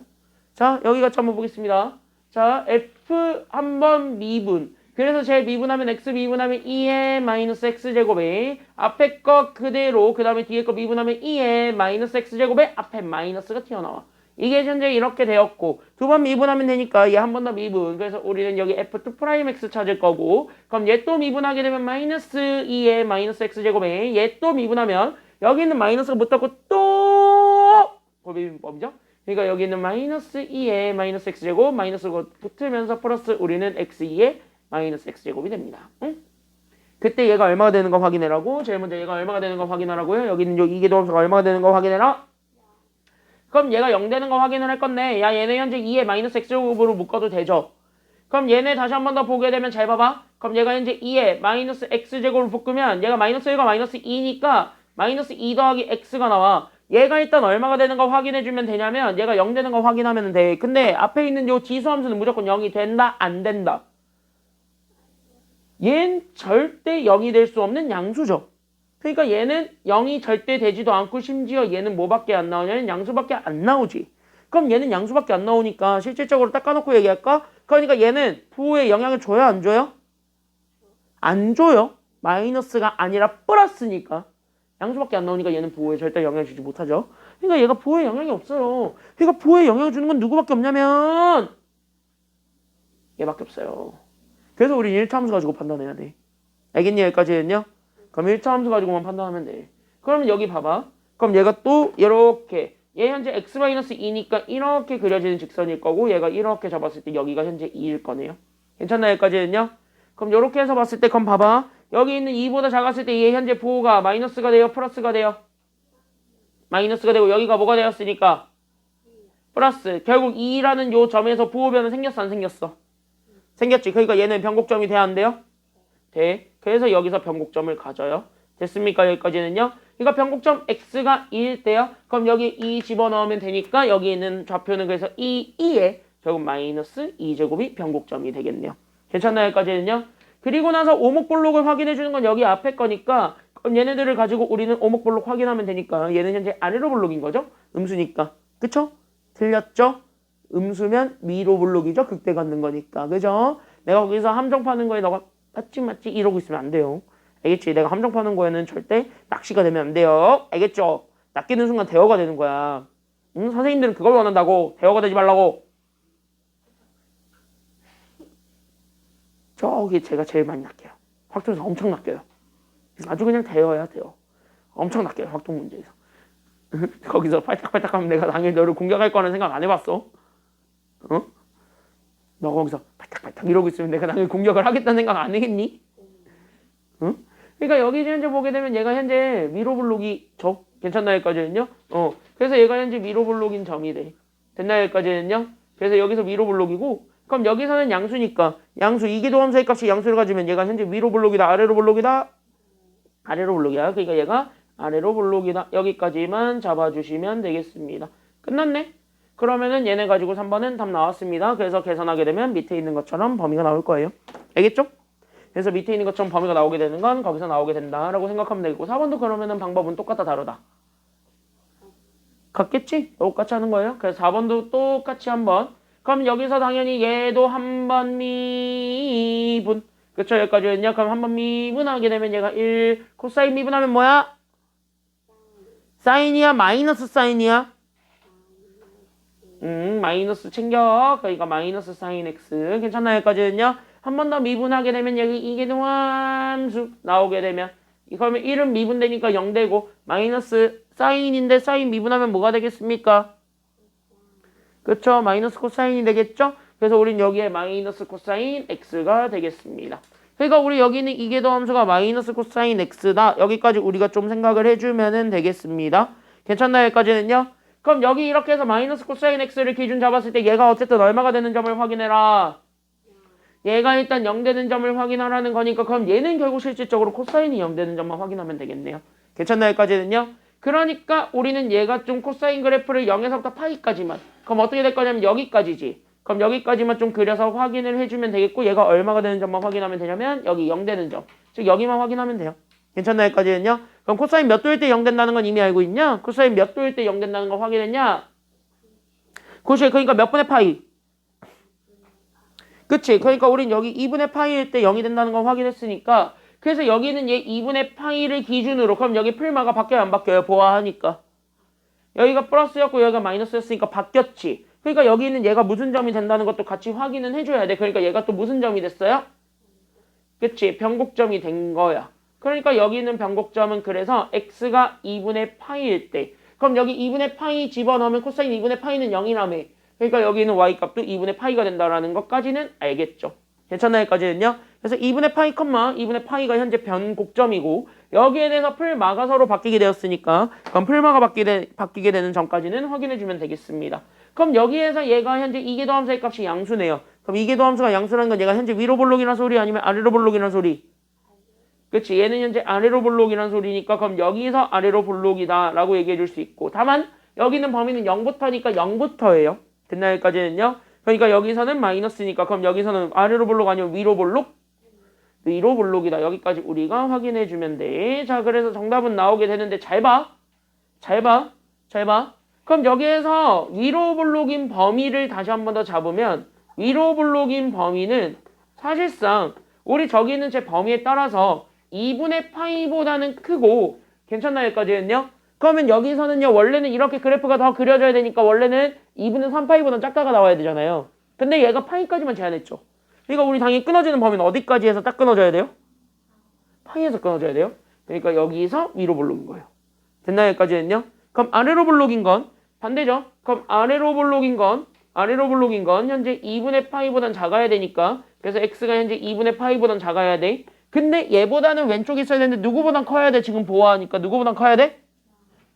자, 여기 같이 한번 보겠습니다. 자, F 한번 미분. 그래서 제 미분하면 X 미분하면 2의 마이너스 X제곱에 앞에 거 그대로 그 다음에 뒤에 거 미분하면 2의 마이너스 X제곱에 앞에 마이너스가 튀어나와. 이게 현재 이렇게 되었고 두 번 미분하면 되니까 얘 한 번 더 미분. 그래서 우리는 여기 F2'X 찾을 거고 그럼 얘 또 미분하게 되면 마이너스 2의 마이너스 X제곱에 얘 또 미분하면 여기 있는 마이너스가 붙었고 또 고비분법이죠. 그러니까 여기 있는 마이너스 2의 마이너스 X제곱 마이너스가 붙으면서 플러스 우리는 X2의 마이너스 X제곱이 됩니다. 응? 그때 얘가 얼마가 되는 거 확인해라고. 제일 먼저 얘가 얼마가 되는 거 확인하라고요. 여기 있는 요 이계도함수가 얼마가 되는 거 확인해라. 그럼 얘가 0 되는 거 확인을 할 건데 야 얘네 현재 2의 마이너스 X제곱으로 묶어도 되죠. 그럼 얘네 다시 한 번 더 보게 되면 잘 봐봐. 그럼 얘가 현재 2의 마이너스 X제곱을 묶으면 얘가 마이너스 1과 마이너스 2니까 마이너스 2 더하기 X가 나와. 얘가 일단 얼마가 되는 거 확인해주면 되냐면 얘가 0 되는 거 확인하면 돼. 근데 앞에 있는 요 지수함수는 무조건 0이 된다 안 된다. 얘는 절대 0이 될 수 없는 양수죠. 그러니까 얘는 0이 절대 되지도 않고 심지어 얘는 뭐밖에 안 나오냐면 양수밖에 안 나오지. 그럼 얘는 양수밖에 안 나오니까 실질적으로 닦아놓고 얘기할까? 그러니까 얘는 부호에 영향을 줘요 안 줘요? 안 줘요. 마이너스가 아니라 플러스니까. 양수밖에 안 나오니까 얘는 부호에 절대 영향을 주지 못하죠. 그러니까 얘가 부호에 영향이 없어요. 그러니까 부호에 영향을 주는 건 누구밖에 없냐면 얘밖에 없어요. 그래서 우리 1차 함수 가지고 판단해야 돼. 알겠니? 여기까지는요? 그럼 1차 함수 가지고만 판단하면 돼. 그러면 여기 봐봐. 그럼 얘가 또 이렇게 얘 현재 x-2니까 이렇게 그려지는 직선일 거고 얘가 이렇게 잡았을 때 여기가 현재 2일 거네요. 괜찮나요? 여기까지는요? 그럼 이렇게 해서 봤을 때 그럼 봐봐. 여기 있는 2보다 작았을 때 얘 현재 부호가 마이너스가 돼요? 플러스가 돼요? 마이너스가 되고 여기가 뭐가 되었으니까? 플러스. 결국 2라는 요 점에서 부호 변은 생겼어 안 생겼어? 생겼지. 그러니까 얘는 변곡점이 돼야 안 돼요? 돼. 그래서 여기서 변곡점을 가져요. 됐습니까? 여기까지는요. 그러니까 변곡점 x가 2일 때요. 그럼 여기 2 집어넣으면 되니까 여기 있는 좌표는 그래서 2에 결국 마이너스 2제곱이 변곡점이 되겠네요. 괜찮나요? 여기까지는요. 그리고 나서 오목볼록을 확인해 주는 건 여기 앞에 거니까 그럼 얘네들을 가지고 우리는 오목볼록 확인하면 되니까 얘는 현재 아래로 볼록인 거죠? 음수니까. 그쵸? 틀렸죠? 음수면 위로 볼록이죠? 극대 갖는 거니까. 그죠? 내가 거기서 함정 파는 거에 너가 맞지 이러고 있으면 안 돼요. 알겠지? 내가 함정 파는 거에는 절대 낚시가 되면 안 돼요. 알겠죠? 낚이는 순간 대어가 되는 거야. 응? 선생님들은 그걸 원한다고. 대어가 되지 말라고. 저기 제가 제일 많이 낚여요. 확통에서 엄청 낚여요. 아주 그냥 대어야 대어. 엄청 낚여요. 확통 문제에서. 거기서 팔딱팔딱 하면 내가 당연히 너를 공격할 거라는 생각 안 해봤어? 어? 너 거기서 팔딱팔딱 이러고 있으면 내가 당연히 공격을 하겠다는 생각 안 하겠니? 응? 그러니까 여기 현재 보게 되면 얘가 현재 위로 블록이 저 괜찮나 여기까지는요? 그래서 얘가 현재 위로 블록인 점이 돼. 됐나 여기까지는요? 그래서 여기서 위로 블록이고 그럼 여기서는 양수니까 양수 이계도함수의 값이 양수를 가지면 얘가 현재 위로 블록이다 아래로 블록이다? 아래로 블록이야. 그러니까 얘가 아래로 블록이다. 여기까지만 잡아주시면 되겠습니다. 끝났네? 그러면은 얘네 가지고 3번은 답 나왔습니다. 그래서 계산하게 되면 밑에 있는 것처럼 범위가 나올 거예요. 알겠죠? 그래서 밑에 있는 것처럼 범위가 나오게 되는 건 거기서 나오게 된다라고 생각하면 되고 4번도 그러면은 방법은 똑같다 다르다. 같겠지? 똑같이 하는 거예요. 그래서 4번도 똑같이 한번. 그럼 여기서 당연히 얘도 한번 미분. 그쵸? 여기까지는요. 그럼 한번 미분하게 되면 얘가 1 코사인 미분하면 뭐야? 사인이야? 마이너스 사인이야? 마이너스 챙겨. 그러니까 마이너스 사인 x. 괜찮나요? 여기까지는요? 한 번 더 미분하게 되면 여기 이계도 함수 나오게 되면 그러면 1은 미분되니까 0 되고 마이너스 사인인데 사인 미분하면 뭐가 되겠습니까? 그쵸? 마이너스 코사인이 되겠죠? 그래서 우린 여기에 마이너스 코사인 x가 되겠습니다. 그러니까 우리 여기는 이계도 함수가 마이너스 코사인 x다. 여기까지 우리가 좀 생각을 해주면 되겠습니다. 괜찮나요? 여기까지는요? 그럼 여기 이렇게 해서 마이너스 코사인 x를 기준 잡았을 때 얘가 어쨌든 얼마가 되는 점을 확인해라. 얘가 일단 0 되는 점을 확인하라는 거니까 그럼 얘는 결국 실질적으로 코사인이 0 되는 점만 확인하면 되겠네요. 괜찮나요? 여기까지는요? 그러니까 우리는 얘가 좀 코사인 그래프를 0에서부터 파이까지만 그럼 어떻게 될 거냐면 여기까지지. 그럼 여기까지만 좀 그려서 확인을 해주면 되겠고 얘가 얼마가 되는 점만 확인하면 되냐면 여기 0 되는 점. 즉 여기만 확인하면 돼요. 괜찮나요? 여기까지는요? 그럼 코사인 몇 도일 때 0 된다는 건 이미 알고 있냐? 코사인 몇 도일 때 0 된다는 거 확인했냐? 그렇지. 그러니까 몇 분의 파이? 그치? 그러니까 우린 여기 2분의 파이일 때 0이 된다는 거 확인했으니까 그래서 여기는 얘 2분의 파이를 기준으로 그럼 여기 풀마가 바뀌어요 안 바뀌어요? 보아하니까 여기가 플러스였고 여기가 마이너스였으니까 바뀌었지. 그러니까 여기는 얘가 무슨 점이 된다는 것도 같이 확인은 해줘야 돼. 그러니까 얘가 또 무슨 점이 됐어요? 그치? 변곡점이 된 거야. 그러니까 여기는 변곡점은 그래서 x가 2분의 파이일 때 그럼 여기 2분의 파이 집어넣으면 코사인 2분의 파이는 0이라며. 그러니까 여기는 y값도 2분의 파이가 된다라는 것까지는 알겠죠. 괜찮나요? 여기까지는요? 그래서 2분의 파이, 2분의 파이가 현재 변곡점이고 여기에 대해서 풀마가 서로 바뀌게 되었으니까 그럼 풀마가 바뀌게 되는 점까지는 확인해주면 되겠습니다. 그럼 여기에서 얘가 현재 이계도 함수의 값이 양수네요. 그럼 이계도 함수가 양수라는 건 얘가 현재 위로 볼록이라는 소리 아니면 아래로 볼록이라는 소리? 그치? 얘는 현재 아래로 볼록이라는 소리니까 그럼 여기서 아래로 볼록이다 라고 얘기해 줄 수 있고 다만 여기는 범위는 0부터니까 0부터예요. 됐나요? 여기까지는요? 그러니까 여기서는 마이너스니까 그럼 여기서는 아래로 볼록 아니면 위로 볼록? 위로 볼록이다. 여기까지 우리가 확인해 주면 돼. 자, 그래서 정답은 나오게 되는데 잘 봐. 잘 봐. 잘 봐. 그럼 여기에서 위로 볼록인 범위를 다시 한 번 더 잡으면 위로 볼록인 범위는 사실상 우리 저기 있는 제 범위에 따라서 2분의 파이보다는 크고 괜찮나요? 여기까지는요? 그러면 여기서는요 원래는 이렇게 그래프가 더 그려져야 되니까 원래는 2분의 3파이보다 작다가 나와야 되잖아요. 근데 얘가 파이까지만 제한했죠. 그러니까 우리 당연히 끊어지는 범위는 어디까지 해서 딱 끊어져야 돼요? 파이에서 끊어져야 돼요. 그러니까 여기서 위로 볼록인 거예요. 됐나요? 여기까지는요? 그럼 아래로 볼록인 건 반대죠. 그럼 아래로 볼록인 건 현재 2분의 파이보단 작아야 되니까 그래서 x가 현재 2분의 파이보단 작아야 돼. 근데 얘보다는 왼쪽에 있어야 되는데 누구보단 커야 돼. 지금 보아하니까 누구보단 커야 돼?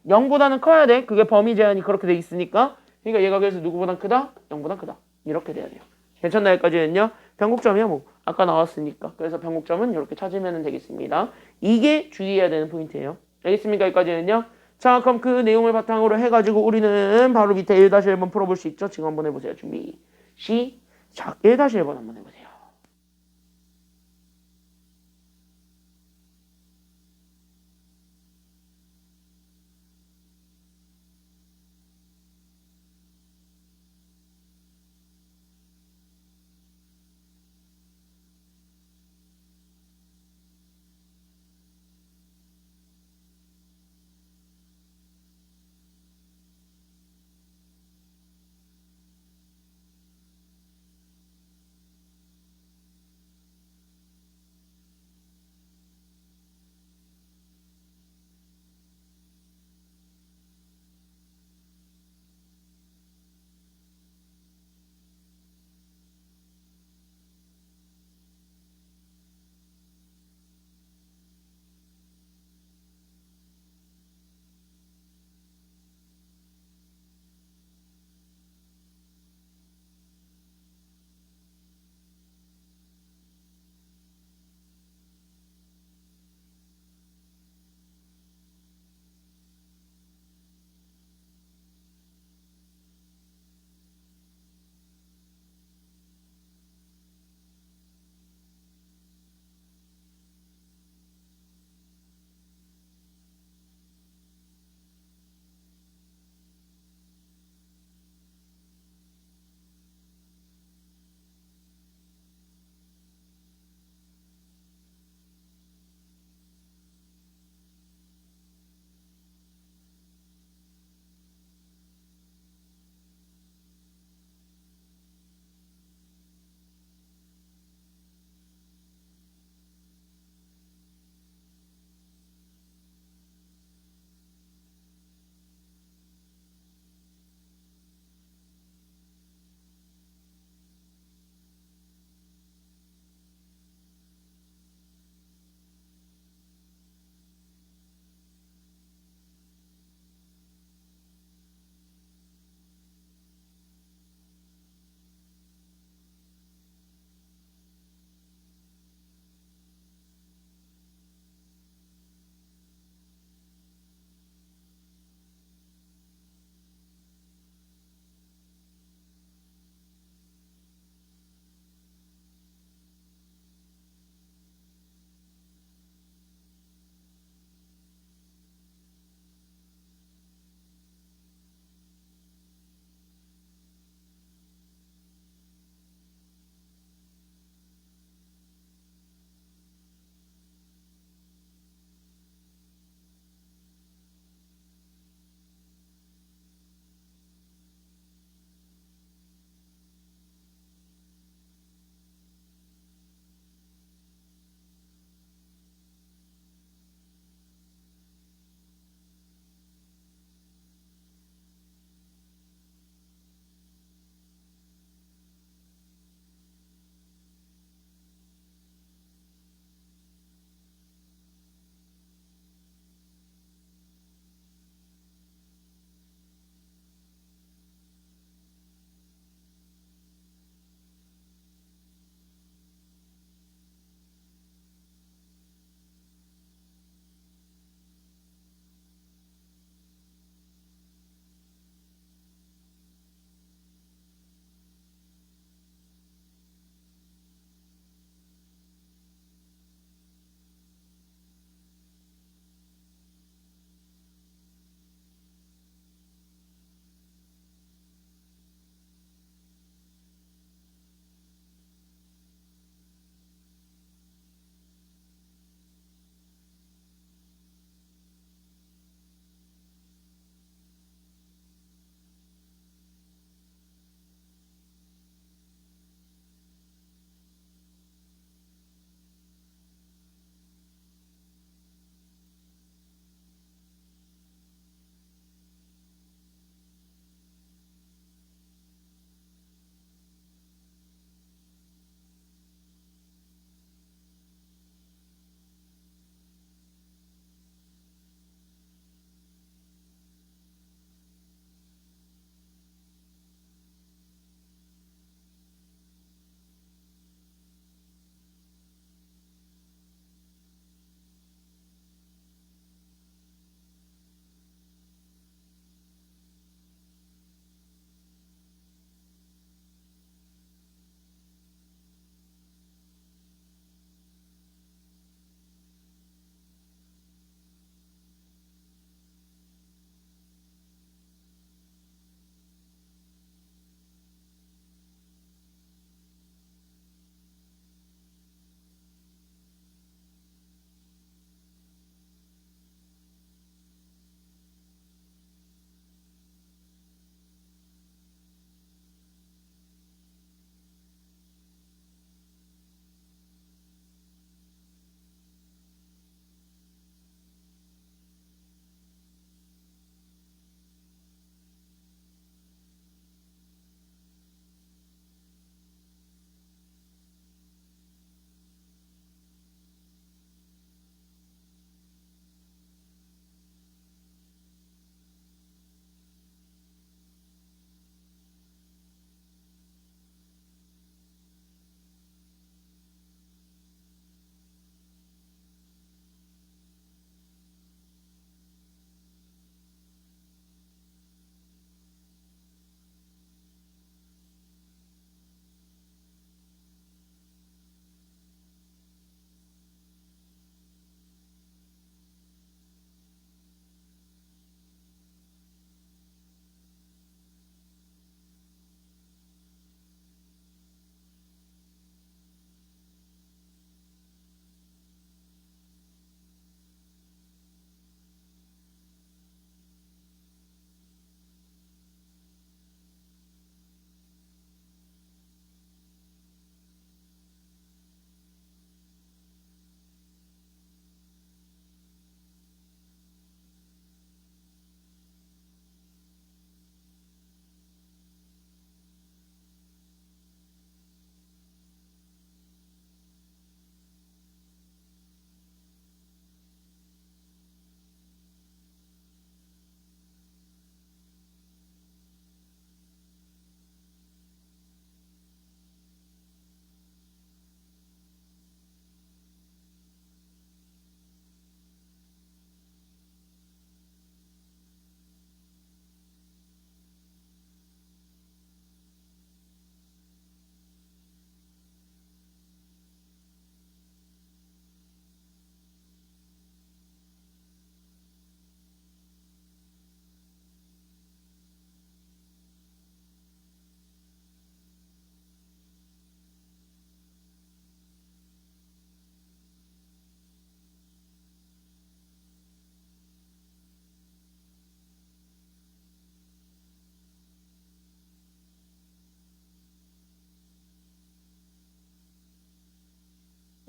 0보다는 커야 돼. 그게 범위 제한이 그렇게 돼 있으니까. 그러니까 얘가 그래서 누구보단 크다? 0보단 크다. 이렇게 돼야 돼요. 괜찮나요? 여기까지는요? 변곡점이야 뭐. 아까 나왔으니까. 그래서 변곡점은 이렇게 찾으면 되겠습니다. 이게 주의해야 되는 포인트예요. 알겠습니까? 여기까지는요? 자, 그럼 그 내용을 바탕으로 해가지고 우리는 바로 밑에 1-1번 풀어볼 수 있죠? 지금 한번 해보세요. 준비. 시작. 1-1번 한번 해보세요.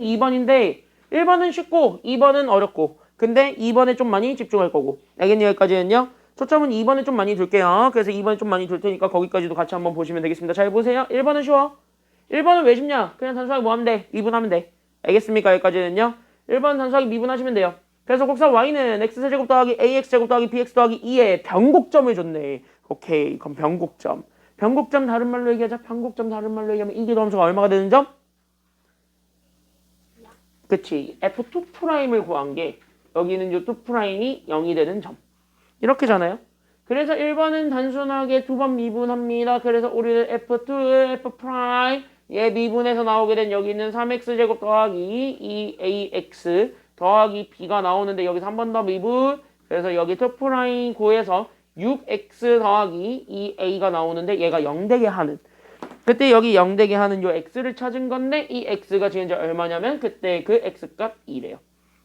2번인데 1번은 쉽고 2번은 어렵고 근데 2번에 좀 많이 집중할 거고 알겠니? 여기까지는요. 초점은 2번에 좀 많이 둘게요. 그래서 2번에 좀 많이 둘 테니까 거기까지도 같이 한번 보시면 되겠습니다. 잘 보세요. 1번은 쉬워. 1번은 왜 쉽냐? 그냥 단순하게 뭐 하면 돼? 미분하면 돼. 알겠습니까? 여기까지는요. 1번 단순하게 미분하시면 돼요. 그래서 곡선 y는 x세제곱 더하기 ax제곱 더하기 bx 더하기 2의 변곡점을 줬네. 오케이. 그럼 변곡점. 변곡점 다른 말로 얘기하자. 변곡점 다른 말로 얘기하면 이게 함수가 얼마가 되는 점? 그치. F2'을 구한 게 여기는 요 2'이 0이 되는 점. 이렇게잖아요. 그래서 1번은 단순하게 두 번 미분합니다. 그래서 우리는 F2, F' 얘 미분해서 나오게 된 여기 있는 3x제곱 더하기 2ax 더하기 b가 나오는데 여기서 한 번 더 미분. 그래서 여기 2' 구해서 6x 더하기 2a가 나오는데 얘가 0되게 하는. 그때 여기 0되게 하는 요 x를 찾은 건데 이 x가 지금 이제 얼마냐면 그때 그 x값 2래요.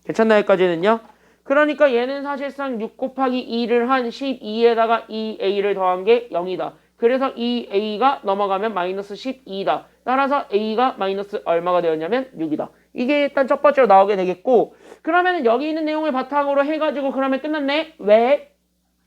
괜찮나요? 여기까지는요. 그러니까 얘는 사실상 6 곱하기 2를 한 12에다가 2a를 더한 게 0이다. 그래서 2a가 넘어가면 마이너스 12다. 따라서 a가 마이너스 얼마가 되었냐면 6이다. 이게 일단 첫 번째로 나오게 되겠고 그러면 여기 있는 내용을 바탕으로 해가지고 그러면 끝났네? 왜?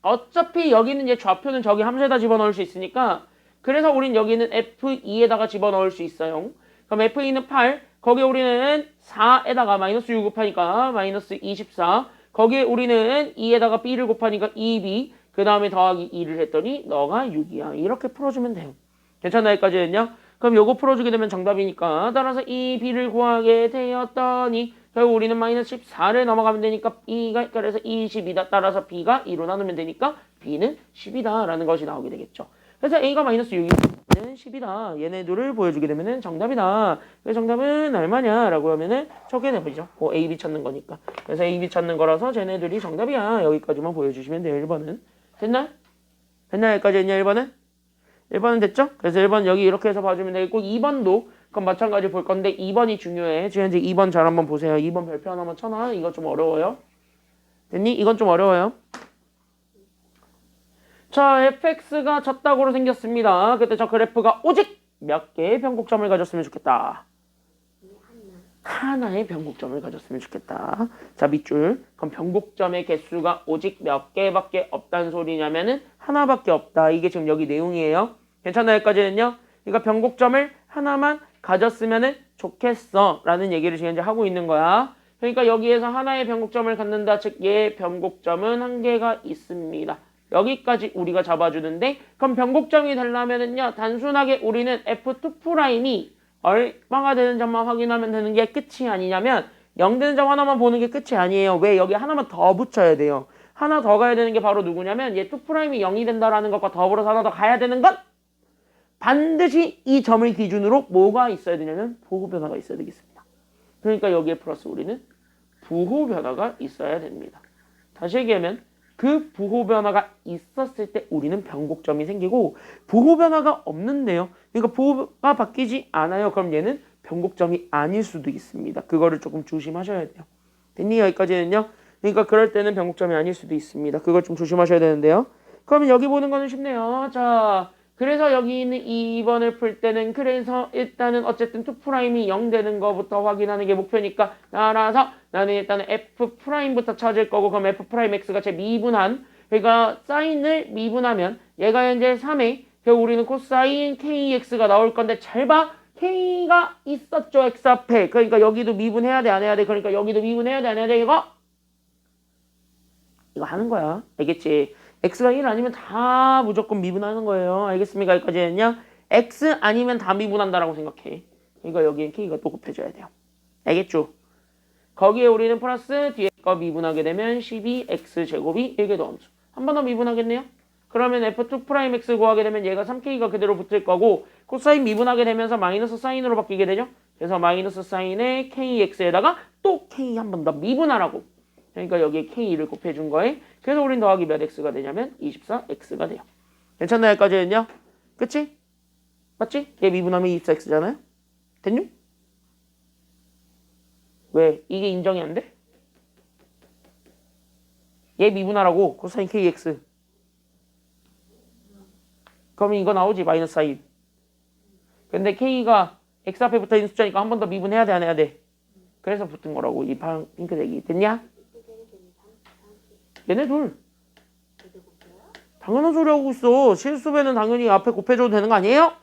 어차피 여기 있는 얘 좌표는 저기 함수에다 집어넣을 수 있으니까 그래서 우린 여기는 F2에다가 집어넣을 수 있어요. 그럼 F2는 8, 거기에 우리는 4에다가 마이너스 6 곱하니까 마이너스 24, 거기에 우리는 2에다가 B를 곱하니까 2B, 그 다음에 더하기 2를 했더니 너가 6이야. 이렇게 풀어주면 돼요. 괜찮나요? 여기까지는요? 그럼 요거 풀어주게 되면 정답이니까 따라서 이 B를 구하게 되었더니 결국 우리는 마이너스 14를 넘어가면 되니까 B가 그래서 20이다. 따라서 B가 2로 나누면 되니까 B는 10이다 라는 것이 나오게 되겠죠. 그래서 A가 마이너스 6이면 10이다. 얘네 둘을 보여주게 되면 정답이다. 그래서 정답은 얼마냐 라고 하면은 적게 내보죠. A, B 찾는 거니까. 그래서 A, B 찾는 거라서 쟤네들이 정답이야. 여기까지만 보여주시면 돼요. 1번은. 됐나? 됐나? 여기까지 했냐 1번은? 1번은 됐죠? 그래서 1번 여기 이렇게 해서 봐주면 되겠고 2번도 그럼 마찬가지 볼 건데 2번이 중요해. 지금 이제 2번 잘 한번 보세요. 2번 별표 하나만 쳐놔. 이거 좀 어려워요. 됐니? 이건 좀 어려워요. 자, fx가 졌다고로 생겼습니다. 그때 저 그래프가 오직 몇 개의 변곡점을 가졌으면 좋겠다. 하나의 변곡점을 가졌으면 좋겠다. 자, 밑줄. 그럼 변곡점의 개수가 오직 몇 개밖에 없다는 소리냐면은 하나밖에 없다. 이게 지금 여기 내용이에요. 괜찮나요? 여기까지는요? 그러니까 변곡점을 하나만 가졌으면은 좋겠어. 라는 얘기를 지금 이제 하고 있는 거야. 그러니까 여기에서 하나의 변곡점을 갖는다. 즉, 얘 변곡점은 한 개가 있습니다. 여기까지 우리가 잡아주는데 그럼 변곡점이 되려면은요. 단순하게 우리는 F2'이 얼마가 되는 점만 확인하면 되는 게 끝이 아니냐면 0 되는 점 하나만 보는 게 끝이 아니에요. 왜? 여기 하나만 더 붙여야 돼요. 하나 더 가야 되는 게 바로 누구냐면 얘 2'이 0이 된다라는 것과 더불어서 하나 더 가야 되는 건 반드시 이 점을 기준으로 뭐가 있어야 되냐면 부호 변화가 있어야 되겠습니다. 그러니까 여기에 플러스 우리는 부호 변화가 있어야 됩니다. 다시 얘기하면 그 부호 변화가 있었을 때 우리는 변곡점이 생기고 부호 변화가 없는데요. 그러니까 부호가 바뀌지 않아요. 그럼 얘는 변곡점이 아닐 수도 있습니다. 그거를 조금 조심하셔야 돼요. 됐니? 여기까지는요. 그러니까 그럴 때는 변곡점이 아닐 수도 있습니다. 그걸 좀 조심하셔야 되는데요. 그러면 여기 보는 거는 쉽네요. 자, 그래서 여기 있는 2번을 풀 때는 그래서 일단은 어쨌든 2'이 0 되는 거부터 확인하는 게 목표니까 따라서 나는 일단은 F'부터 찾을 거고 그럼 F'X가 제 미분한 그러니까 사인을 미분하면 얘가 현재 3에 결국 우리는 코사인 KX가 나올 건데 잘 봐. K가 있었죠. X 앞에. 그러니까 여기도 미분해야 돼 안 해야 돼. 그러니까 여기도 미분해야 돼 안 해야 돼. 이거 하는 거야. 알겠지? X가 1 아니면 다 무조건 미분하는 거예요. 알겠습니까? 여기까지는요. X 아니면 다 미분한다라고 생각해. 그러니까 여기에 K가 또 곱해줘야 돼요. 알겠죠? 거기에 우리는 플러스 뒤에 거 미분하게 되면 12X제곱이 1개 더함수. 한 번 더 미분하겠네요. 그러면 F2'X 구하게 되면 얘가 3K가 그대로 붙을 거고 코사인 미분하게 되면서 마이너스 사인으로 바뀌게 되죠. 그래서 마이너스 사인에 KX에다가 또 K 한 번 더 미분하라고. 그러니까 여기에 K를 곱해준 거에 그래서 우린 더하기 몇 X가 되냐면 24X가 돼요. 괜찮나요? 여기까지는요? 그치? 맞지? 얘 미분하면 24X잖아요? 됐냐? 왜? 이게 인정이 안 돼? 얘 미분하라고 코사인 KX 그러면 이거 나오지 마이너스 사인 근데 K가 X 앞에 붙어있는 숫자니까 한 번 더 미분해야 돼 안 해야 돼? 그래서 붙은 거라고 이 핑크색이. 됐냐? 얘네 둘. 당연한 소리 하고 있어. 실수배는 당연히 앞에 곱해줘도 되는 거 아니에요?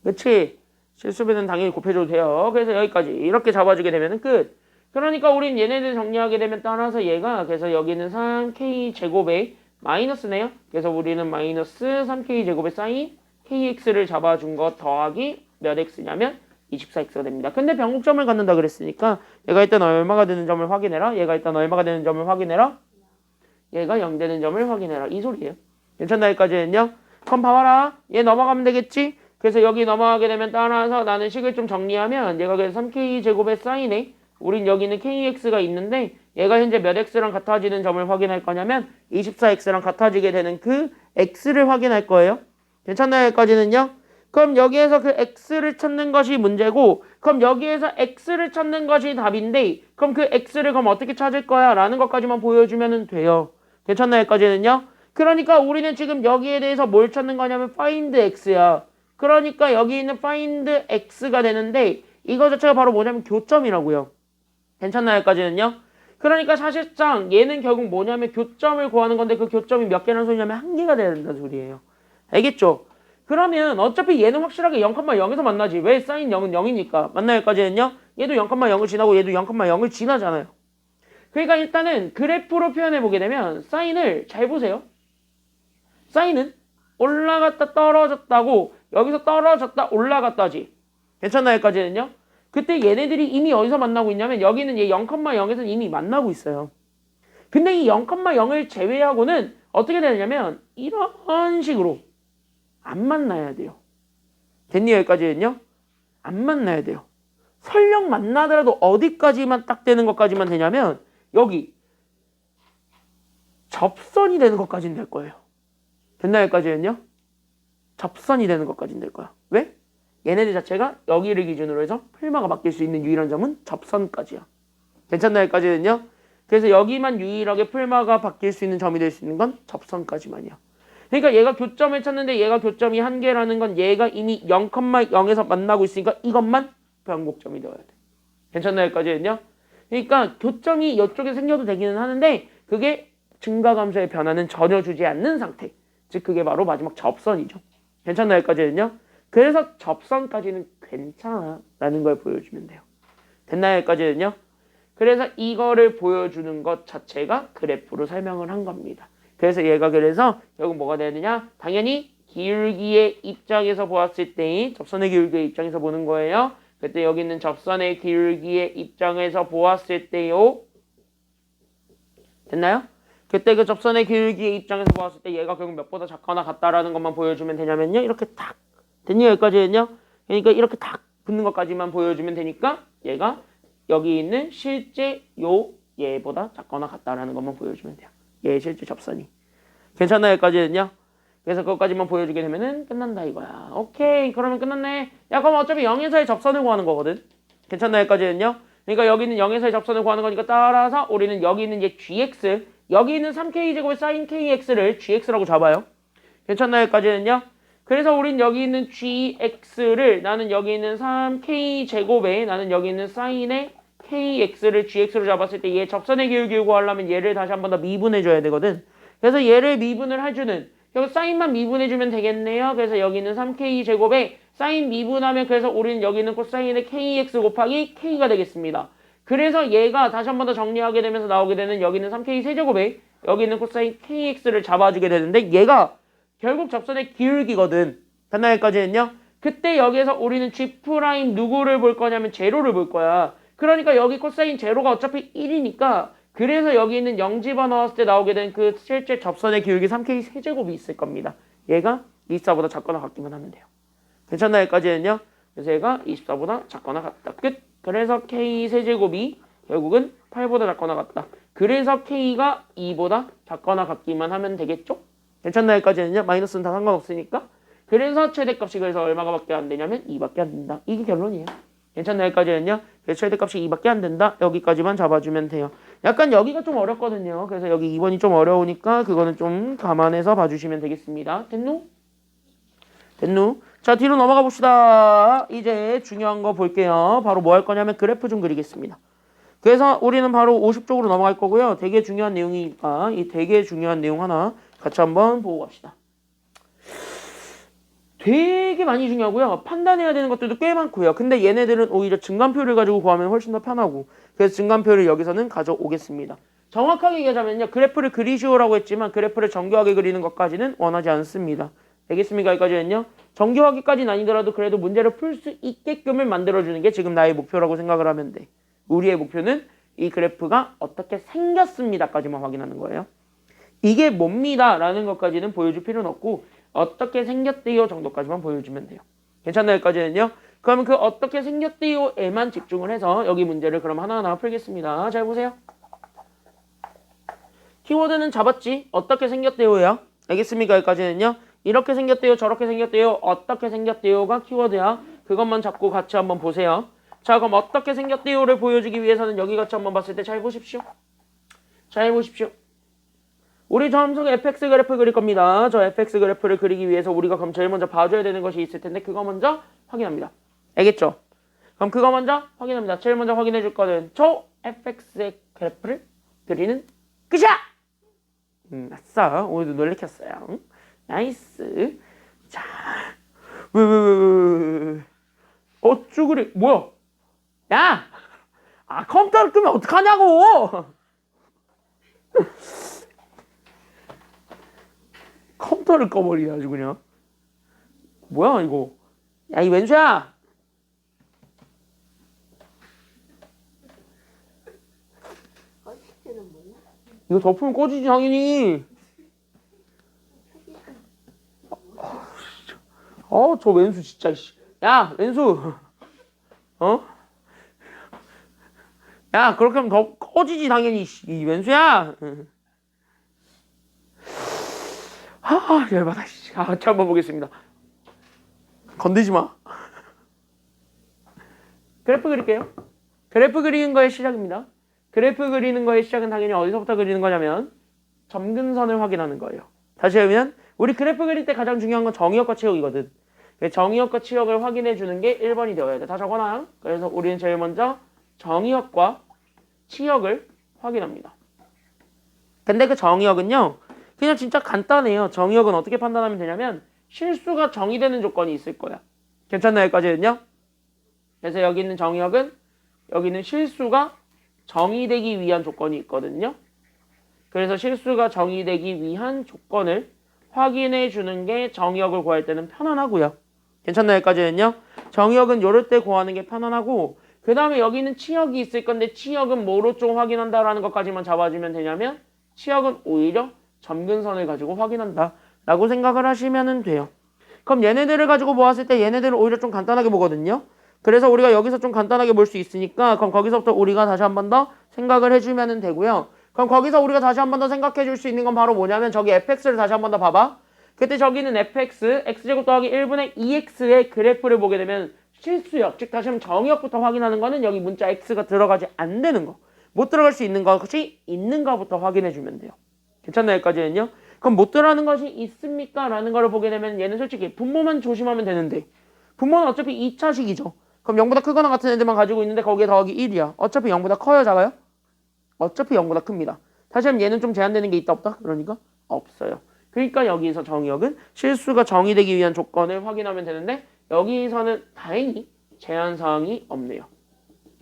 그치? 실수배는 당연히 곱해줘도 돼요. 그래서 여기까지 이렇게 잡아주게 되면 끝. 그러니까 우린 얘네들 정리하게 되면 따라서 얘가 그래서 여기는 3k 제곱에 마이너스네요. 그래서 우리는 마이너스 3k 제곱에 사인 kx를 잡아준 거 더하기 몇 x냐면 24x가 됩니다. 근데 변곡점을 갖는다 그랬으니까 얘가 일단 얼마가 되는 점을 확인해라. 얘가 일단 얼마가 되는 점을 확인해라. 얘가 0 되는 점을 확인해라. 이 소리예요. 괜찮나 여기까지는요? 그럼 봐봐라. 얘 넘어가면 되겠지? 그래서 여기 넘어가게 되면 따라서 나는 식을 좀 정리하면 얘가 그래서 3k 제곱의 사인에 우린 여기는 kx가 있는데 얘가 현재 몇 x랑 같아지는 점을 확인할 거냐면 24x랑 같아지게 되는 그 x를 확인할 거예요. 괜찮나요? 여기까지는요? 그럼 여기에서 그 x를 찾는 것이 문제고 그럼 여기에서 x를 찾는 것이 답인데 그럼 그 x를 그럼 어떻게 찾을 거야? 라는 것까지만 보여주면 돼요. 괜찮나요? 여기까지는요? 그러니까 우리는 지금 여기에 대해서 뭘 찾는 거냐면 find x야. 그러니까 여기 있는 find x가 되는데 이거 자체가 바로 뭐냐면 교점이라고요. 괜찮나요? 여기까지는요? 그러니까 사실상 얘는 결국 뭐냐면 교점을 구하는 건데 그 교점이 몇 개라는 소리냐면 한 개가 돼야 된다는 소리예요. 알겠죠? 그러면 어차피 얘는 확실하게 0,0에서 만나지. 왜 사인 0은 0이니까. 맞나요? 여기까지는요? 얘도 0,0을 지나고 얘도 0,0을 지나잖아요. 그러니까 일단은 그래프로 표현해 보게 되면 사인을 잘 보세요. 사인은 올라갔다 떨어졌다고 여기서 떨어졌다 올라갔다지. 괜찮나요? 여기까지는요? 그때 얘네들이 이미 어디서 만나고 있냐면 여기는 얘 0,0에서 이미 만나고 있어요. 근데 이 0,0을 제외하고는 어떻게 되냐면 이런 식으로 안 만나야 돼요. 됐니? 여기까지는요? 안 만나야 돼요. 설령 만나더라도 어디까지만 딱 되는 것까지만 되냐면 여기 접선이 되는 것까지는 될 거예요. 됐나요? 여기까지는요? 접선이 되는 것까지는 될 거야. 왜? 얘네들 자체가 여기를 기준으로 해서 풀마가 바뀔 수 있는 유일한 점은 접선까지야. 괜찮나요? 여기까지는요? 그래서 여기만 유일하게 풀마가 바뀔 수 있는 점이 될 수 있는 건 접선까지만이야. 그러니까 얘가 교점을 찾는데 얘가 교점이 한 개라는 건 얘가 이미 0,0에서 만나고 있으니까 이것만 변곡점이 되어야 돼. 괜찮나요? 여기까지는요? 그러니까 교점이 이쪽에 생겨도 되기는 하는데 그게 증가감소의 변화는 전혀 주지 않는 상태. 즉 그게 바로 마지막 접선이죠. 괜찮나요? 여기까지는요? 그래서 접선까지는 괜찮아 라는 걸 보여주면 돼요. 됐나요? 여기까지는요? 그래서 이거를 보여주는 것 자체가 그래프로 설명을 한 겁니다. 그래서 얘가 그래서 결국 뭐가 되느냐? 당연히 기울기의 입장에서 보았을 때 접선의 기울기의 입장에서 보는 거예요. 그때 여기 있는 접선의 기울기의 입장에서 보았을 때요. 됐나요? 그때 그 접선의 기울기의 입장에서 보았을 때 얘가 결국 몇보다 작거나 같다라는 것만 보여주면 되냐면요. 이렇게 탁. 됐냐? 여기까지는요. 그러니까 이렇게 탁 붙는 것까지만 보여주면 되니까 얘가 여기 있는 실제 요 얘보다 작거나 같다라는 것만 보여주면 돼요. 얘 실제 접선이. 괜찮나요? 여기까지는요. 그래서 그것까지만 보여주게 되면은 끝난다 이거야. 오케이. 그러면 끝났네. 야 그럼 어차피 0에서의 접선을 구하는 거거든. 괜찮나요? 여기까지는요. 그러니까 여기는 0에서의 접선을 구하는 거니까 따라서 우리는 여기 있는 얘 gx 여기 있는 3k제곱의 sin kx를 gx라고 잡아요. 괜찮나요? 여기까지는요. 그래서 우린 여기 있는 gx를 나는 여기 있는 3k제곱에 나는 여기 있는 sin의 kx를 gx로 잡았을 때 얘 접선의 기울기를 구하려면 얘를 다시 한 번 더 미분해줘야 되거든. 그래서 얘를 미분을 해주는 여기 사인만 미분해주면 되겠네요. 그래서 여기 있는 3k제곱에 사인 미분하면 그래서 우리는 여기 있는 코사인의 kx 곱하기 k가 되겠습니다. 그래서 얘가 다시 한 번 더 정리하게 되면서 나오게 되는 여기 있는 3k 세제곱에 여기 있는 코사인 kx를 잡아주게 되는데 얘가 결국 접선의 기울기거든. 됐나요? 여기까지는요? 그때 여기에서 우리는 g' 누구를 볼 거냐면 제로를 볼 거야. 그러니까 여기 코사인 제로가 어차피 1이니까 그래서 여기 있는 0 집어넣었을 때 나오게 된 그 실제 접선의 기울기 3k 세제곱이 있을 겁니다. 얘가 24보다 작거나 같기만 하면 돼요. 괜찮나요? 여기까지는요? 그래서 얘가 24보다 작거나 같다. 끝. 그래서 k 세제곱이 결국은 8보다 작거나 같다. 그래서 k가 2보다 작거나 같기만 하면 되겠죠? 괜찮나요? 여기까지는요? 마이너스는 다 상관없으니까. 그래서 최대값이 그래서 얼마가 밖에 안 되냐면 2밖에 안 된다. 이게 결론이에요. 괜찮나요? 여기까지는요? 그래서 최대값이 2밖에 안 된다. 여기까지만 잡아주면 돼요. 약간 여기가 좀 어렵거든요. 그래서 여기 2번이 좀 어려우니까 그거는 좀 감안해서 봐주시면 되겠습니다. 됐노? 됐누? 자, 뒤로 넘어가 봅시다. 이제 중요한 거 볼게요. 바로 뭐 할 거냐면 그래프 좀 그리겠습니다. 그래서 우리는 바로 50쪽으로 넘어갈 거고요. 되게 중요한 내용이니까 이 되게 중요한 내용 하나 같이 한번 보고 갑시다. 되게 많이 중요하고요. 판단해야 되는 것들도 꽤 많고요. 근데 얘네들은 오히려 증간표를 가지고 구하면 훨씬 더 편하고, 그래서 증간표를 여기서는 가져오겠습니다. 정확하게 얘기하자면요, 그래프를 그리시오라고 했지만 그래프를 정교하게 그리는 것까지는 원하지 않습니다. 알겠습니까? 여기까지는요. 정교하기까지는 아니더라도 그래도 문제를 풀 수 있게끔을 만들어주는 게 지금 나의 목표라고 생각을 하면 돼. 우리의 목표는 이 그래프가 어떻게 생겼습니다까지만 확인하는 거예요. 이게 뭡니다 라는 것까지는 보여줄 필요는 없고 어떻게 생겼대요 정도까지만 보여주면 돼요. 괜찮나요? 여기까지는요. 그러면 그 어떻게 생겼대요에만 집중을 해서 여기 문제를 그럼 하나하나 풀겠습니다. 잘 보세요. 키워드는 잡았지? 어떻게 생겼대요야. 알겠습니까? 여기까지는요. 이렇게 생겼대요, 저렇게 생겼대요, 어떻게 생겼대요가 키워드야. 그것만 잡고 같이 한번 보세요. 자, 그럼 어떻게 생겼대요를 보여주기 위해서는 여기 같이 한번 봤을 때 잘 보십시오. 잘 보십시오. 우리 점속 fx 그래프 그릴 겁니다. 저 fx 그래프를 그리기 위해서 우리가 그럼 제일 먼저 봐줘야 되는 것이 있을 텐데 그거 먼저 확인합니다. 알겠죠? 그럼 그거 먼저 확인합니다. 제일 먼저 확인해 줄 거는 저 fx의 그래프를 그리는 끝이야! 아싸. 오늘도 놀래켰어요. 나이스. 자, 어쭈 그래? 뭐야? 야! 컴퓨터를 끄면 어떡하냐고! 컴퓨터를 꺼버리네 아주 그냥. 뭐야 이거? 야, 이 왼수야! 꺼지지는 뭐야? 이거 덮으면 꺼지지 당연히. 저 왼수 진짜. 야, 왼수. 야, 그렇게 하면 더 꺼지지 당연히. 이 왼수야. 열받아. 같이 한번 보겠습니다. 건들지 마. 그래프 그릴게요. 그래프 그리는 거의 시작입니다. 그래프 그리는 거의 시작은 당연히 어디서부터 그리는 거냐면 점근선을 확인하는 거예요. 다시 하면 우리 그래프 그릴 때 가장 중요한 건 정의역과 치역이거든. 정의역과 치역을 확인해 주는 게 1번이 되어야 돼. 다 적어놔요. 그래서 우리는 제일 먼저 정의역과 치역을 확인합니다. 근데 그 정의역은요, 그냥 진짜 간단해요. 정의역은 어떻게 판단하면 되냐면 실수가 정의되는 조건이 있을 거야. 괜찮나요? 여기까지는요? 그래서 여기 있는 정의역은 여기는 실수가 정의되기 위한 조건이 있거든요. 그래서 실수가 정의되기 위한 조건을 확인해 주는 게 정의역을 구할 때는 편안하고요. 괜찮나요? 여기까지는요? 정의역은 요럴 때 구하는 게 편안하고, 그 다음에 여기는 치역이 있을 건데 치역은 뭐로 좀 확인한다라는 것까지만 잡아주면 되냐면 치역은 오히려 점근선을 가지고 확인한다 라고 생각을 하시면 돼요. 그럼 얘네들을 가지고 보았을 때 얘네들을 오히려 좀 간단하게 보거든요. 그래서 우리가 여기서 좀 간단하게 볼 수 있으니까 그럼 거기서부터 우리가 다시 한 번 더 생각을 해주면 되고요. 그럼 거기서 우리가 다시 한 번 더 생각해 줄 수 있는 건 바로 뭐냐면 저기 fx를 다시 한 번 더 봐봐. 그때 저기는 fx, x제곱 더하기 1분의 2x의 그래프를 보게 되면 실수역, 즉 다시 한번 정의역부터 확인하는 거는 여기 문자 x가 들어가지 안 되는 거, 못 들어갈 수 있는 것이 있는가부터 확인해 주면 돼요. 괜찮나요? 여기까지는요? 그럼 못 들어가는 것이 있습니까? 라는 거를 보게 되면 얘는 솔직히 분모만 조심하면 되는데 분모는 어차피 2차식이죠. 그럼 0보다 크거나 같은 애들만 가지고 있는데 거기에 더하기 1이야. 어차피 0보다 커요? 작아요? 어차피 0보다 큽니다. 다시 하면 얘는 좀 제한되는 게 있다 없다? 그러니까 없어요. 그러니까 여기서 정의역은 실수가 정의되기 위한 조건을 확인하면 되는데 여기서는 다행히 제한사항이 없네요.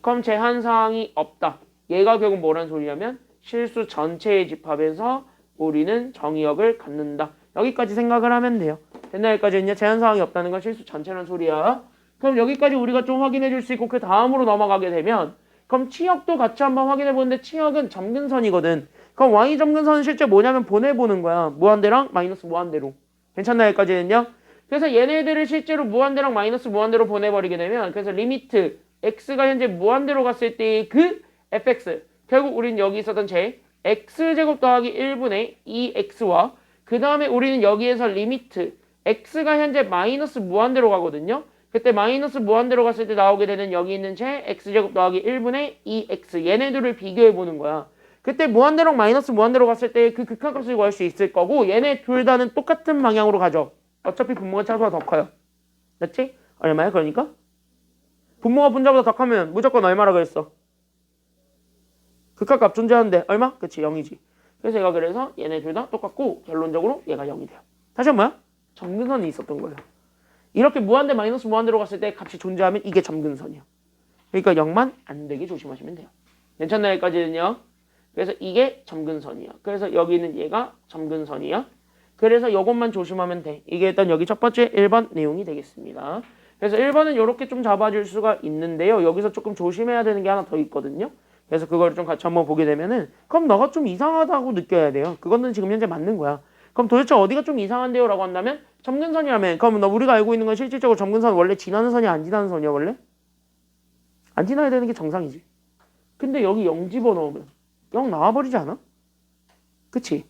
그럼 제한사항이 없다. 얘가 결국 뭐란 소리냐면 실수 전체의 집합에서 우리는 정의역을 갖는다. 여기까지 생각을 하면 돼요. 됐나? 여기까지는요. 제한사항이 없다는 건 실수 전체란 소리야. 그럼 여기까지 우리가 좀 확인해 줄 수 있고 그 다음으로 넘어가게 되면 그럼 치역도 같이 한번 확인해 보는데 치역은 점근선이거든. 그럼 y 점근선은 실제 뭐냐면 보내보는 거야. 무한대랑 마이너스 무한대로. 괜찮나요? 여기까지는요. 그래서 얘네들을 실제로 무한대랑 마이너스 무한대로 보내버리게 되면 그래서 리미트 x가 현재 무한대로 갔을 때의 그 fx, 결국 우리는 여기 있었던 제 x제곱 더하기 1분의 2x와 그 다음에 우리는 여기에서 리미트 x가 현재 마이너스 무한대로 가거든요. 그때 마이너스 무한대로 갔을 때 나오게 되는 여기 있는 제 x제곱 더하기 1분의 2x, 얘네들을 비교해보는 거야. 그때 무한대랑 마이너스 무한대로 갔을 때 그 극한값을 구할 수 있을 거고 얘네 둘 다는 똑같은 방향으로 가죠. 어차피 분모가 차수가 더 커요. 맞지? 얼마야 그러니까? 분모가 분자보다 더 크면 무조건 얼마라 그랬어? 극한값 존재하는데 얼마? 그치 0이지. 그래서 얘가 그래서 얘네 둘 다 똑같고 결론적으로 얘가 0이 돼요. 다시 한 뭐야? 점근선이 있었던 거예요. 이렇게 무한대 마이너스 무한대로 갔을 때 값이 존재하면 이게 점근선이야. 그러니까 0만 안 되게 조심하시면 돼요. 괜찮나요? 여기까지는요. 그래서 이게 점근선이야. 그래서 여기는 얘가 점근선이야. 그래서 이것만 조심하면 돼. 이게 일단 여기 첫 번째 1번 내용이 되겠습니다. 그래서 1번은 이렇게 좀 잡아줄 수가 있는데요. 여기서 조금 조심해야 되는 게 하나 더 있거든요. 그래서 그걸 좀 같이 한번 보게 되면은 그럼 너가 좀 이상하다고 느껴야 돼요. 그거는 지금 현재 맞는 거야. 그럼 도대체 어디가 좀 이상한데요? 라고 한다면 점근선이라면 그럼 너 우리가 알고 있는 건 실질적으로 점근선 원래 지나는 선이야 안 지나는 선이야 원래? 안 지나야 되는 게 정상이지. 근데 여기 0 집어넣으면 0 나와버리지 않아? 그치?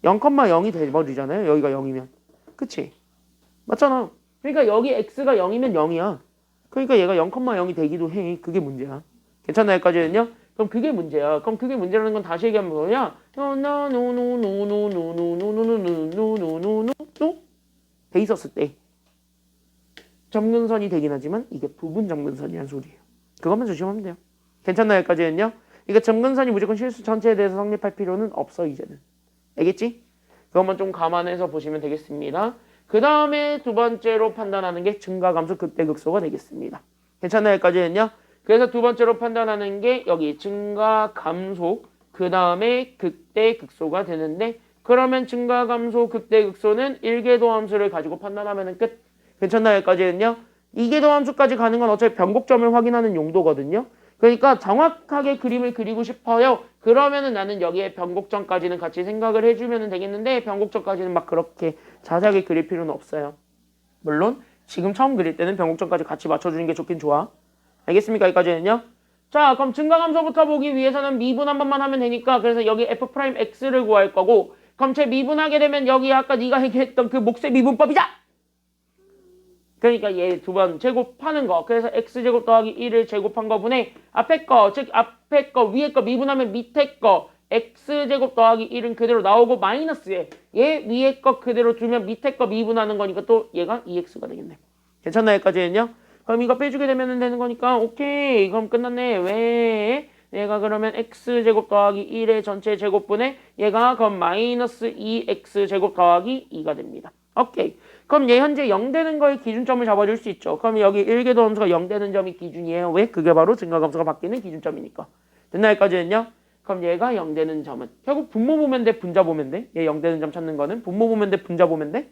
0,0이 돼버리잖아요. 여기가 0이면. 그치? 맞잖아. 그러니까 여기 x가 0이면 0이야. 그러니까 얘가 0,0이 되기도 해. 그게 문제야. 괜찮나요? 여기까지는요? 그럼 그게 문제야. 그럼 그게 문제라는 건 다시 얘기하면 뭐냐? 돼 있었을 때 점근선이 되긴 하지만 이게 부분 점근선이란 소리예요. 그것만 조심하면 돼요. 괜찮나요? 여기까지는요? 그러니까 점근선이 무조건 실수 전체에 대해서 성립할 필요는 없어 이제는. 알겠지? 그것만 좀 감안해서 보시면 되겠습니다. 그 다음에 두 번째로 판단하는 게 증가감수 극대극소가 되겠습니다. 괜찮나요? 여기까지는요? 그래서 두 번째로 판단하는 게 여기 증가감소 그 다음에 극대극소가 되는데 그러면 증가감소 극대극소는 1궤도함수를 가지고 판단하면 끝. 괜찮나요? 여기까지는요? 2궤도함수까지 가는 건 어차피 변곡점을 확인하는 용도거든요. 그러니까 정확하게 그림을 그리고 싶어요. 그러면은 나는 여기에 변곡점까지는 같이 생각을 해주면 되겠는데 변곡점까지는 막 그렇게 자세하게 그릴 필요는 없어요. 물론 지금 처음 그릴 때는 변곡점까지 같이 맞춰주는 게 좋긴 좋아. 알겠습니까? 여기까지는요. 자 그럼 증가감소부터 보기 위해서는 미분 한 번만 하면 되니까 그래서 여기 f'x를 구할 거고 그럼 제 미분하게 되면 여기 아까 네가 얘기했던 그 몫의 미분법이자 그러니까 얘 두 번 제곱하는 거. 그래서 x제곱 더하기 1을 제곱한 거분에 앞에 거, 즉 앞에 거, 위에 거 미분하면 밑에 거 x제곱 더하기 1은 그대로 나오고 마이너스에 얘 위에 거 그대로 두면 밑에 거 미분하는 거니까 또 얘가 2x가 되겠네. 괜찮나요? 여기까지는요? 그럼 이거 빼주게 되면 되는 거니까 오케이. 그럼 끝났네. 왜? 얘가 그러면 x제곱 더하기 1의 전체 제곱분에 얘가 그럼 마이너스 2x제곱 더하기 2가 됩니다. 오케이. 그럼 얘 현재 0 되는 거의 기준점을 잡아줄 수 있죠. 그럼 여기 1궤도 함수가 0 되는 점이 기준이에요. 왜? 그게 바로 증가함수가 바뀌는 기준점이니까. 됐나 여기까지는요? 그럼 얘가 0 되는 점은 결국 분모 보면 돼? 분자 보면 돼? 얘 0 되는 점 찾는 거는 분모 보면 돼? 분자 보면 돼?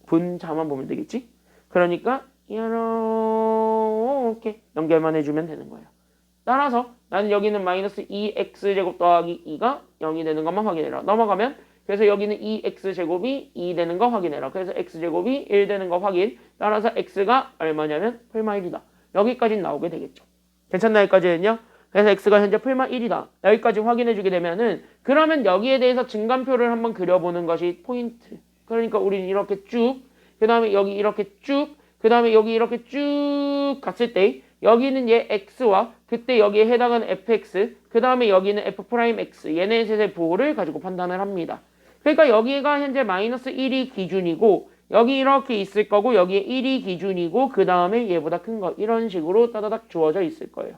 분자만 보면 되겠지? 그러니까 이렇게 연결만 해주면 되는 거예요. 따라서 나는 여기는 마이너스 2x제곱 더하기 2가 0이 되는 것만 확인해라. 넘어가면 그래서 여기는 2x제곱이 2 되는 거 확인해라. 그래서 x제곱이 1 되는 거 확인. 따라서 x가 얼마냐면 풀마 1이다. 여기까지 나오게 되겠죠. 괜찮나 여기까지는요? 그래서 x가 현재 풀마 1이다. 여기까지 확인해주게 되면은 그러면 여기에 대해서 증감표를 한번 그려보는 것이 포인트. 그러니까 우리는 이렇게 쭉, 그 다음에 여기 이렇게 쭉, 그 다음에 여기 이렇게 쭉 갔을 때 여기는 얘 x와 그때 여기에 해당하는 fx, 그 다음에 여기는 f'x, 얘네 셋의 부호를 가지고 판단을 합니다. 그러니까 여기가 현재 마이너스 1이 기준이고 여기 이렇게 있을 거고 여기에 1이 기준이고 그 다음에 얘보다 큰 거 이런 식으로 따다닥 주어져 있을 거예요.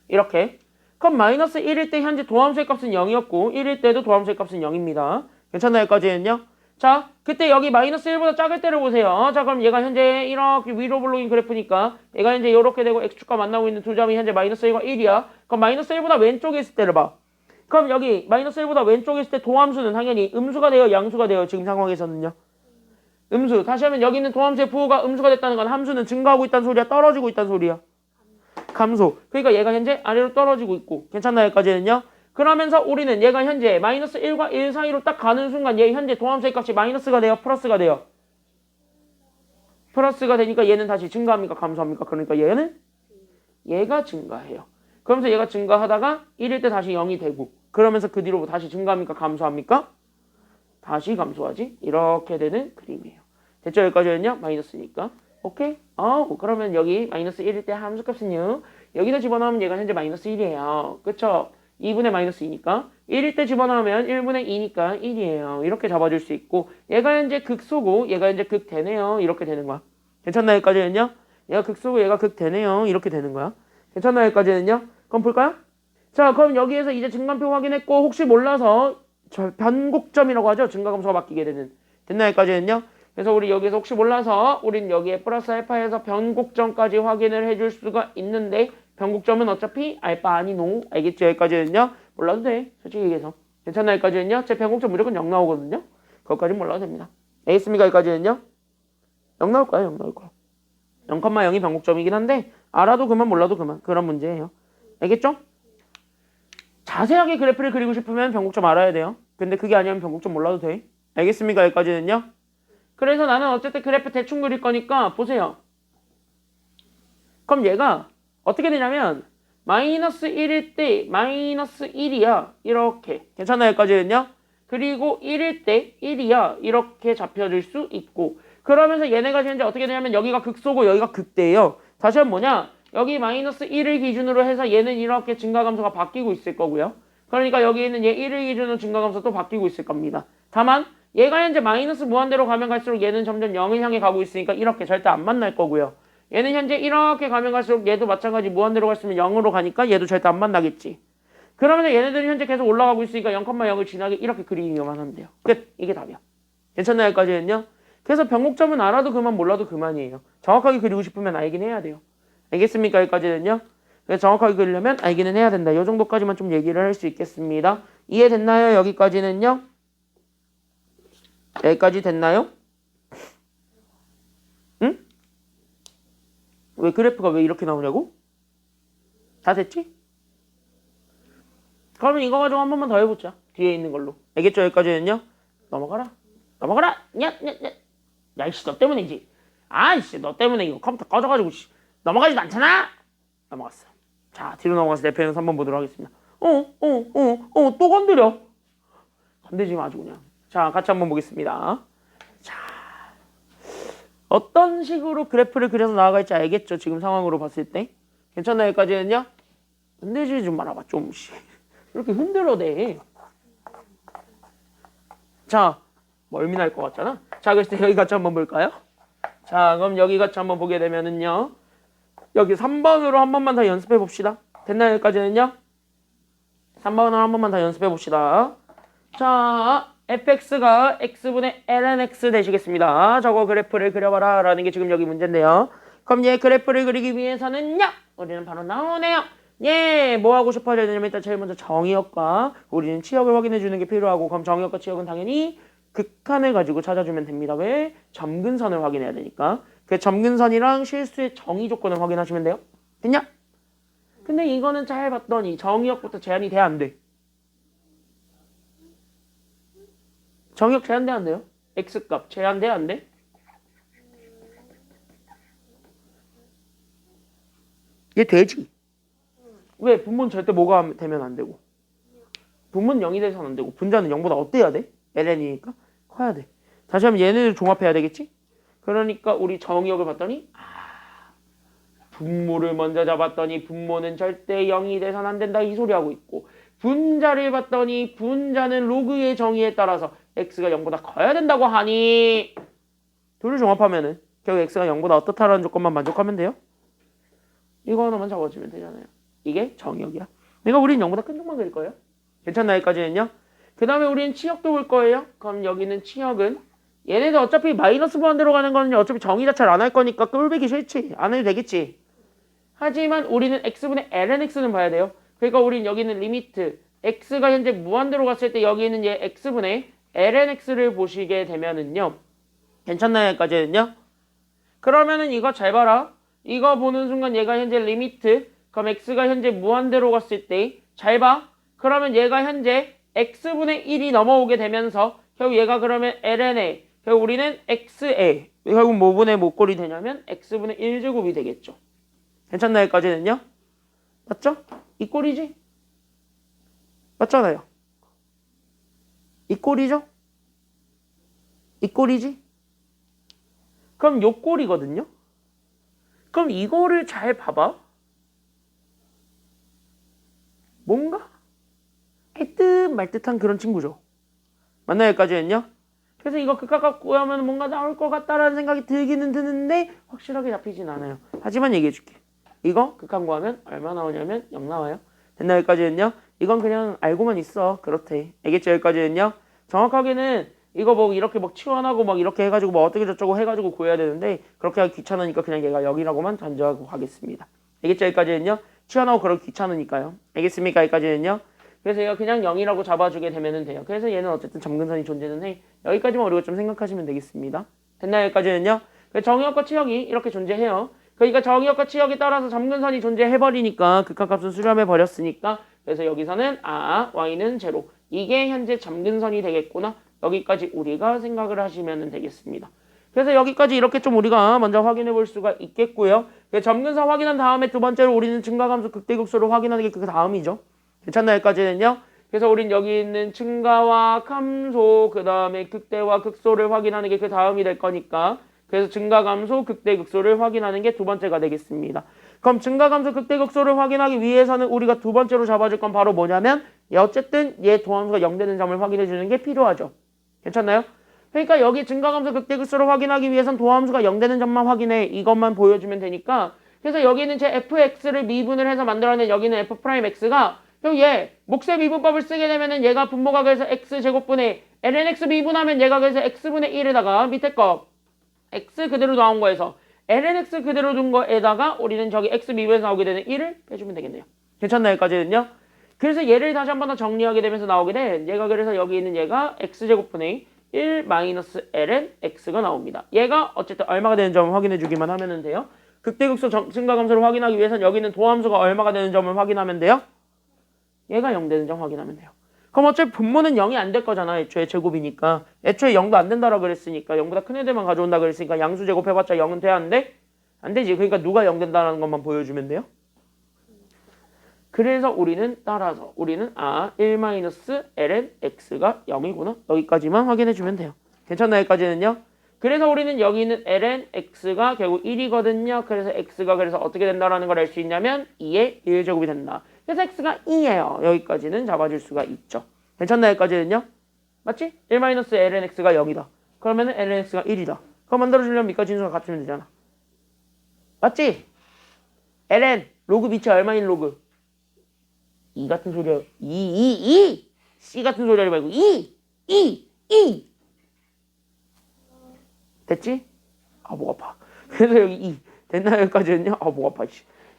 이렇게. 그럼 마이너스 1일 때 현재 도함수의 값은 0이었고 1일 때도 도함수의 값은 0입니다. 괜찮나요? 여기까지는요? 자, 그때 여기 마이너스 1보다 작을 때를 보세요. 자, 그럼 얘가 현재 이렇게 위로 블록인 그래프니까 얘가 현재 이렇게 되고 x축과 만나고 있는 두 점이 현재 마이너스 1과 1이야. 그럼 마이너스 1보다 왼쪽에 있을 때를 봐. 그럼 여기 마이너스 1보다 왼쪽에 있을 때 도함수는 당연히 음수가 돼요? 양수가 돼요? 지금 상황에서는요? 음수. 다시 하면 여기 있는 도함수의 부호가 음수가 됐다는 건 함수는 증가하고 있다는 소리야? 떨어지고 있다는 소리야? 감소. 그러니까 얘가 현재 아래로 떨어지고 있고. 괜찮나요? 여기까지는요? 그러면서 우리는 얘가 현재 마이너스 1과 1 사이로 딱 가는 순간 얘 현재 도함수의 값이 마이너스가 돼요? 플러스가 돼요? 플러스가 되니까 얘는 다시 증가합니까? 감소합니까? 그러니까 얘가 증가해요. 그러면서 얘가 증가하다가 1일 때 다시 0이 되고 그러면서 그 뒤로 다시 증가합니까? 감소합니까? 다시 감소하지? 이렇게 되는 그림이에요. 됐죠? 여기까지는요? 마이너스니까. 오케이? 그러면 여기 마이너스 1일 때 함수값은요. 여기다 집어넣으면 얘가 현재 마이너스 1이에요. 그쵸? 2분의 마이너스 2니까 1일 때 집어넣으면 1분의 2니까 1이에요. 이렇게 잡아줄 수 있고 얘가 현재 극소고 얘가 현재 극대네요. 이렇게 되는 거야. 괜찮나요? 여기까지는요? 얘가 극소고 얘가 극대네요. 이렇게 되는 거야. 괜찮나요? 여기까지는요? 그럼 볼까요? 자, 그럼 여기에서 이제 증감표 확인했고 혹시 몰라서 변곡점이라고 하죠. 증가함수가 바뀌게 되는. 됐나요? 여기까지는요? 그래서 우리 여기서 혹시 몰라서 우린 여기에 플러스 알파에서 변곡점까지 확인을 해줄 수가 있는데 변곡점은 어차피 알파 아니노. 알겠죠? 여기까지는요? 몰라도 돼. 솔직히 얘기해서. 괜찮나요? 여기까지는요? 제 변곡점 무조건 0 나오거든요. 그것까지 몰라도 됩니다. 알겠습니까? 여기까지는요? 0 나올 거야. 0 나올 거야. 0,0이 변곡점이긴 한데 알아도 그만 몰라도 그만. 그런 문제예요. 알겠죠? 자세하게 그래프를 그리고 싶으면 변곡점 알아야 돼요. 근데 그게 아니면 변곡점 몰라도 돼. 알겠습니까? 여기까지는요? 그래서 나는 어쨌든 그래프 대충 그릴 거니까 보세요. 그럼 얘가 어떻게 되냐면 마이너스 1일 때 마이너스 1이야. 이렇게. 괜찮아요? 여기까지는요? 그리고 1일 때 1이야. 이렇게 잡혀질 수 있고 그러면서 얘네가 현재 어떻게 되냐면 여기가 극소고 여기가 극대예요. 다시 한번 뭐냐? 여기 마이너스 1을 기준으로 해서 얘는 이렇게 증가감소가 바뀌고 있을 거고요. 그러니까 여기 있는 얘 1을 기준으로 증가감소도 바뀌고 있을 겁니다. 다만 얘가 현재 마이너스 무한대로 가면 갈수록 얘는 점점 0을 향해 가고 있으니까 이렇게 절대 안 만날 거고요. 얘는 현재 이렇게 가면 갈수록 얘도 마찬가지 무한대로 갔으면 0으로 가니까 얘도 절대 안 만나겠지. 그러면 얘네들이 현재 계속 올라가고 있으니까 0,0을 지나게 이렇게 그리기만 하면 돼요. 끝. 이게 답이야. 괜찮나요? 여기까지는요? 그래서 변곡점은 알아도 그만 몰라도 그만이에요. 정확하게 그리고 싶으면 알긴 해야 돼요. 알겠습니까? 여기까지는요? 그래서 정확하게 그리려면 알기는 해야 된다. 이 정도까지만 좀 얘기를 할 수 있겠습니다. 이해됐나요? 여기까지는요? 여기까지 됐나요? 응? 왜 그래프가 왜 이렇게 나오냐고? 다 됐지? 그러면 이거 가지고 한 번만 더 해보자. 뒤에 있는 걸로. 알겠죠? 여기까지는요? 넘어가라. 넘어가라! 야, 이씨, 너 때문이지. 아이씨, 너 때문에 이거 컴퓨터 꺼져가지고, 씨. 넘어가지도 않잖아! 넘어갔어. 자, 뒤로 넘어가서 내 편에서 한번 보도록 하겠습니다. 또 건드려. 건드리지 마, 아주 그냥. 자, 같이 한번 보겠습니다. 자, 어떤 식으로 그래프를 그려서 나아갈지 알겠죠? 지금 상황으로 봤을 때. 괜찮나요? 여기까지는요? 흔들지 좀 말아봐, 좀. 이렇게 흔들어대. 자, 멀미날 것 같잖아. 자, 그래서 여기 같이 한번 볼까요? 자, 그럼 여기 같이 한번 보게 되면은요. 여기 3번으로 한 번만 더 연습해 봅시다. 됐나요? 여기까지는요? 3번으로 한 번만 더 연습해 봅시다. 자, fx가 x분의 lnx 되시겠습니다. 저거 그래프를 그려봐라 라는 게 지금 여기 문제인데요. 그럼 얘 그래프를 그리기 위해서는요. 우리는 바로 나오네요. 예, 뭐 하고 싶어져야 되냐면 일단 제일 먼저 정의역과 우리는 치역을 확인해 주는 게 필요하고 그럼 정의역과 치역은 당연히 극한을 가지고 찾아주면 됩니다. 왜? 점근선을 확인해야 되니까. 그 점근선이랑 실수의 정의 조건을 확인하시면 돼요. 됐냐? 근데 이거는 잘 봤더니 정의역부터 제한이 돼 안 돼? 정의역 제한돼 안 돼요? x값 제한돼 안 돼? 얘 되지? 왜? 분모는 절대 뭐가 되면 안 되고 분모는 0이 돼서는 안 되고 분자는 0보다 어때야 돼? ln이니까 커야 돼. 다시 한번 얘네들 종합해야 되겠지? 그러니까 우리 정의역을 봤더니 분모를 먼저 잡았더니 분모는 절대 0이 돼서는 안 된다 이 소리 하고 있고 분자를 봤더니 분자는 로그의 정의에 따라서 x가 0보다 커야 된다고 하니 둘을 종합하면은 결국 x가 0보다 어떻다라는 조건만 만족하면 돼요. 이거 하나만 잡아주면 되잖아요. 이게 정의역이야. 그러니까 우린 0보다 큰 쪽만 그릴 거예요. 괜찮나 여기까지는요? 그 다음에 우리는 치역도 볼 거예요. 그럼 여기는 치역은 얘네들 어차피 마이너스 무한대로 가는 거는 어차피 정의 자체를 안 할 거니까 꼴보기 싫지. 안 해도 되겠지. 하지만 우리는 x분의 lnx는 봐야 돼요. 그러니까 우린 여기는 리미트 x가 현재 무한대로 갔을 때 여기는 얘 x분의 lnx를 보시게 되면은요. 괜찮나요? 여기까지는요? 그러면은 이거 잘 봐라. 이거 보는 순간 얘가 현재 리미트 그럼 x가 현재 무한대로 갔을 때 잘 봐. 그러면 얘가 현재 x분의 1이 넘어오게 되면서 결국 얘가 그러면 ln에 결국 우리는 x에 결국 뭐분의 뭐꼴이 되냐면 x분의 1제곱이 되겠죠. 괜찮나요? 여기까지는요? 맞죠? 이 꼴이지? 맞잖아요. 이 꼴이죠? 이 꼴이지? 그럼 요 꼴이거든요? 그럼 이거를 잘 봐봐. 뭔가 할 듯 말 듯한 그런 친구죠. 맞나요? 여기까지는요? 그래서 이거 극값 구하면 뭔가 나올 것 같다라는 생각이 들기는 드는데 확실하게 잡히진 않아요. 하지만 얘기해줄게. 이거 극값 구하면 얼마 나오냐면 0 나와요. 됐나? 여기까지는요? 이건 그냥 알고만 있어. 그렇대. 알겠죠? 여기까지는요? 정확하게는 이거 뭐 이렇게 막 치환하고 막 이렇게 해가지고 뭐 어떻게 저쩌고 해가지고 구해야 되는데 그렇게 하기 귀찮으니까 그냥 얘가 0이라고만 단정하고 가겠습니다. 알겠죠? 여기까지는요? 치환하고 그러기 귀찮으니까요. 알겠습니까? 여기까지는요? 그래서 얘가 그냥 0이라고 잡아주게 되면 돼요. 그래서 얘는 어쨌든 점근선이 존재는 해. 여기까지만 우리가 좀 생각하시면 되겠습니다. 됐나요? 여기까지는요? 정의역과 치역이 이렇게 존재해요. 그러니까 정의역과 치역에 따라서 점근선이 존재해버리니까 극한값은 수렴해버렸으니까 그래서 여기서는 y는 제로. 이게 현재 점근선이 되겠구나. 여기까지 우리가 생각을 하시면 되겠습니다. 그래서 여기까지 이렇게 좀 우리가 먼저 확인해 볼 수가 있겠고요. 점근선 확인한 다음에 두 번째로 우리는 증가감소 극대극소를 확인하는 게 그 다음이죠. 괜찮나요? 여기까지는요? 그래서 우린 여기 있는 증가와 감소, 그 다음에 극대와 극소를 확인하는 게 그 다음이 될 거니까 그래서 증가, 감소, 극대, 극소를 확인하는 게 두 번째가 되겠습니다. 그럼 증가, 감소, 극대, 극소를 확인하기 위해서는 우리가 두 번째로 잡아줄 건 바로 뭐냐면 어쨌든 얘 도함수가 0 되는 점을 확인해 주는 게 필요하죠. 괜찮나요? 그러니까 여기 증가, 감소, 극대, 극소를 확인하기 위해선 도함수가 0 되는 점만 확인해. 이것만 보여주면 되니까 그래서 여기는 제 fx를 미분을 해서 만들어낸 여기는 f'x가 그럼 얘 몫의 미분법을 쓰게 되면은 얘가 분모가 그래서 x제곱분의 lnx 미분하면 얘가 그래서 x분의 1에다가 밑에 거 x 그대로 나온 거에서 lnx 그대로 둔 거에다가 우리는 저기 x 미분에서 나오게 되는 1을 빼주면 되겠네요. 괜찮나요? 여기까지는요? 그래서 얘를 다시 한 번 더 정리하게 되면서 나오게 돼. 얘가 그래서 여기 있는 얘가 x제곱분의 1 마이너스 ln x가 나옵니다. 얘가 어쨌든 얼마가 되는 점을 확인해 주기만 하면 돼요. 극대극소 증가감소를 확인하기 위해서는 여기 있는 도함수가 얼마가 되는 점을 확인하면 돼요. 얘가 0 되는 점 확인하면 돼요. 그럼 어차피 분모는 0이 안 될 거잖아. 애초에 제곱이니까. 애초에 0도 안 된다라고 그랬으니까 0보다 큰 애들만 가져온다 그랬으니까 양수 제곱해봤자 0은 돼? 안 돼? 안 되지. 그러니까 누가 0 된다는 것만 보여주면 돼요. 그래서 우리는 따라서 우리는 1-ln x가 0이구나. 여기까지만 확인해주면 돼요. 괜찮나요? 여기까지는요? 그래서 우리는 여기 있는 ln x가 결국 1이거든요. 그래서 x가 그래서 어떻게 된다라는 걸 알 수 있냐면 2의 1제곱이 된다. 그래서 x가 2예요. 여기까지는 잡아줄 수가 있죠. 괜찮나요? 여기까지는요? 맞지? 1-ln x가 0이다. 그러면은 ln x가 1이다. 그거 만들어주려면 밑과 진수가 같으면 되잖아. 맞지? ln 로그 밑이 얼마인 로그? 2 같은 소리야. 2 C 같은 소리 하지 말고 2 됐지? 목 아파. 그래서 여기 2 됐나요? 여기까지는요? 목 아파.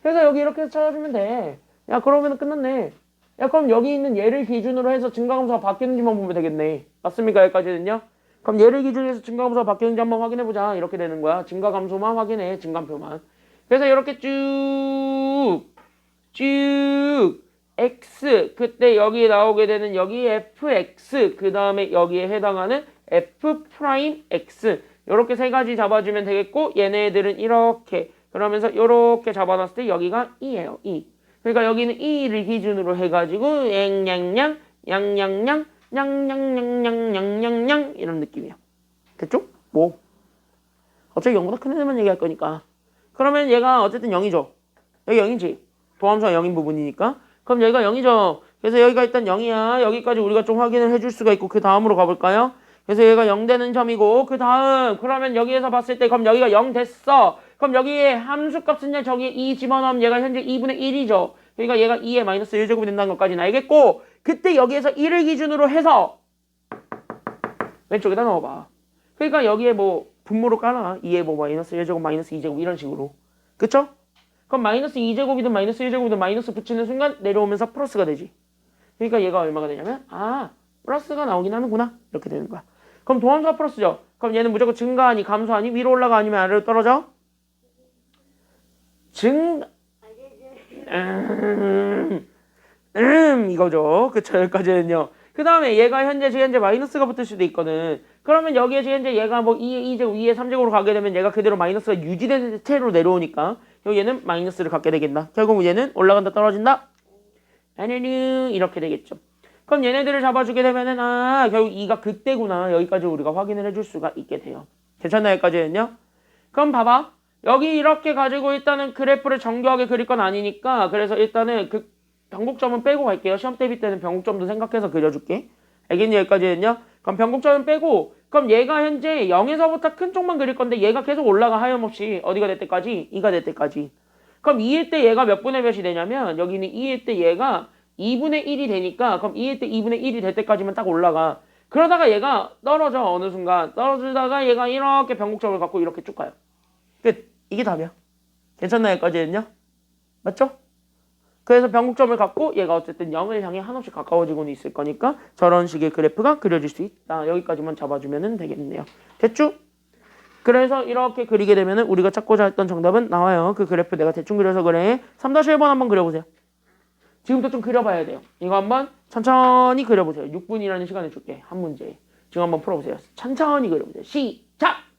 그래서 여기 이렇게 해서 찾아주면 돼. 야 그러면 끝났네. 야 그럼 여기 있는 얘를 기준으로 해서 증가감소가 바뀌는지만 보면 되겠네. 맞습니까? 여기까지는요? 그럼 얘를 기준으로 해서 증가감소가 바뀌는지 한번 확인해보자. 이렇게 되는 거야. 증가감소만 확인해. 증감표만. 그래서 이렇게 쭉 x 그때 여기 나오게 되는 여기 fx 그 다음에 여기에 해당하는 f'x 이렇게 세 가지 잡아주면 되겠고 얘네들은 이렇게 그러면서 이렇게 잡아놨을 때 여기가 2예요. 2. 그러니까 여기는 2를 기준으로 해가지고 냥냥냥 냥냥냥 냥냥냥냥냥냥냥 이런 느낌이에요. 됐죠? 뭐 어차피 0보다 큰 애들만 얘기할 거니까 그러면 얘가 어쨌든 0이죠. 여기 0이지. 도함수가 0인 부분이니까 그럼 여기가 0이죠. 그래서 여기가 일단 0이야. 여기까지 우리가 좀 확인을 해줄 수가 있고 그 다음으로 가볼까요? 그래서 얘가 0 되는 점이고 그 다음 그러면 여기에서 봤을 때 그럼 여기가 0 됐어. 그럼 여기에 함수값은 저기에 2 집어넣으면 얘가 현재 2분의 1이죠. 그러니까 얘가 2의 마이너스 1제곱이 된다는 것까지는 알겠고 그때 여기에서 1을 기준으로 해서 왼쪽에다 넣어봐. 그러니까 여기에 뭐 분모로 깔아. 2의 뭐 마이너스 1제곱 마이너스 2제곱 이런 식으로. 그쵸? 그럼 마이너스 2제곱이든 마이너스 1제곱이든 마이너스 붙이는 순간 내려오면서 플러스가 되지. 그러니까 얘가 얼마가 되냐면 플러스가 나오긴 하는구나. 이렇게 되는 거야. 그럼 도함수가 플러스죠. 그럼 얘는 무조건 증가하니 감소하니 위로 올라가 아니면 아래로 떨어져? 이거죠. 그쵸? 여기까지는요. 그 다음에 얘가 현재 마이너스가 붙을 수도 있거든. 그러면 여기에 현재 얘가 뭐 2의 2제곱, 2의 3제곱으로 가게 되면 얘가 그대로 마이너스가 유지된 채로 내려오니까 얘는 마이너스를 갖게 되겠다. 결국 얘는 올라간다 떨어진다? 이렇게 되겠죠. 그럼 얘네들을 잡아주게 되면은 결국 2가 극대구나. 여기까지 우리가 확인을 해줄 수가 있게 돼요. 괜찮나요? 여기까지는요? 그럼 봐봐. 여기 이렇게 가지고 일단은 그래프를 정교하게 그릴 건 아니니까 그래서 일단은 변곡점은 빼고 갈게요. 시험 대비 때는 변곡점도 생각해서 그려줄게. 알겠니? 여기까지는요. 그럼 변곡점은 빼고 그럼 얘가 현재 0에서부터 큰 쪽만 그릴 건데 얘가 계속 올라가 하염없이 어디가 될 때까지? 2가 될 때까지. 그럼 2일 때 얘가 몇 분의 몇이 되냐면 여기는 2일 때 얘가 2분의 1이 되니까 그럼 2일 때 2분의 1이 될 때까지만 딱 올라가. 그러다가 얘가 떨어져 어느 순간 떨어지다가 얘가 이렇게 변곡점을 갖고 이렇게 쭉 가요. 끝. 이게 답이야. 괜찮나요? 여기까지는요? 맞죠? 그래서 변곡점을 갖고 얘가 어쨌든 0을 향해 한없이 가까워지고는 있을 거니까 저런 식의 그래프가 그려질 수 있다. 여기까지만 잡아주면 되겠네요. 됐죠? 그래서 이렇게 그리게 되면 우리가 찾고자 했던 정답은 나와요. 그 그래프 내가 대충 그려서 그래. 3-1번 한번 그려보세요. 지금부터 좀 그려봐야 돼요. 이거 한번 천천히 그려보세요. 6분이라는 시간을 줄게. 한 문제. 지금 한번 풀어보세요. 천천히 그려보세요. 시작!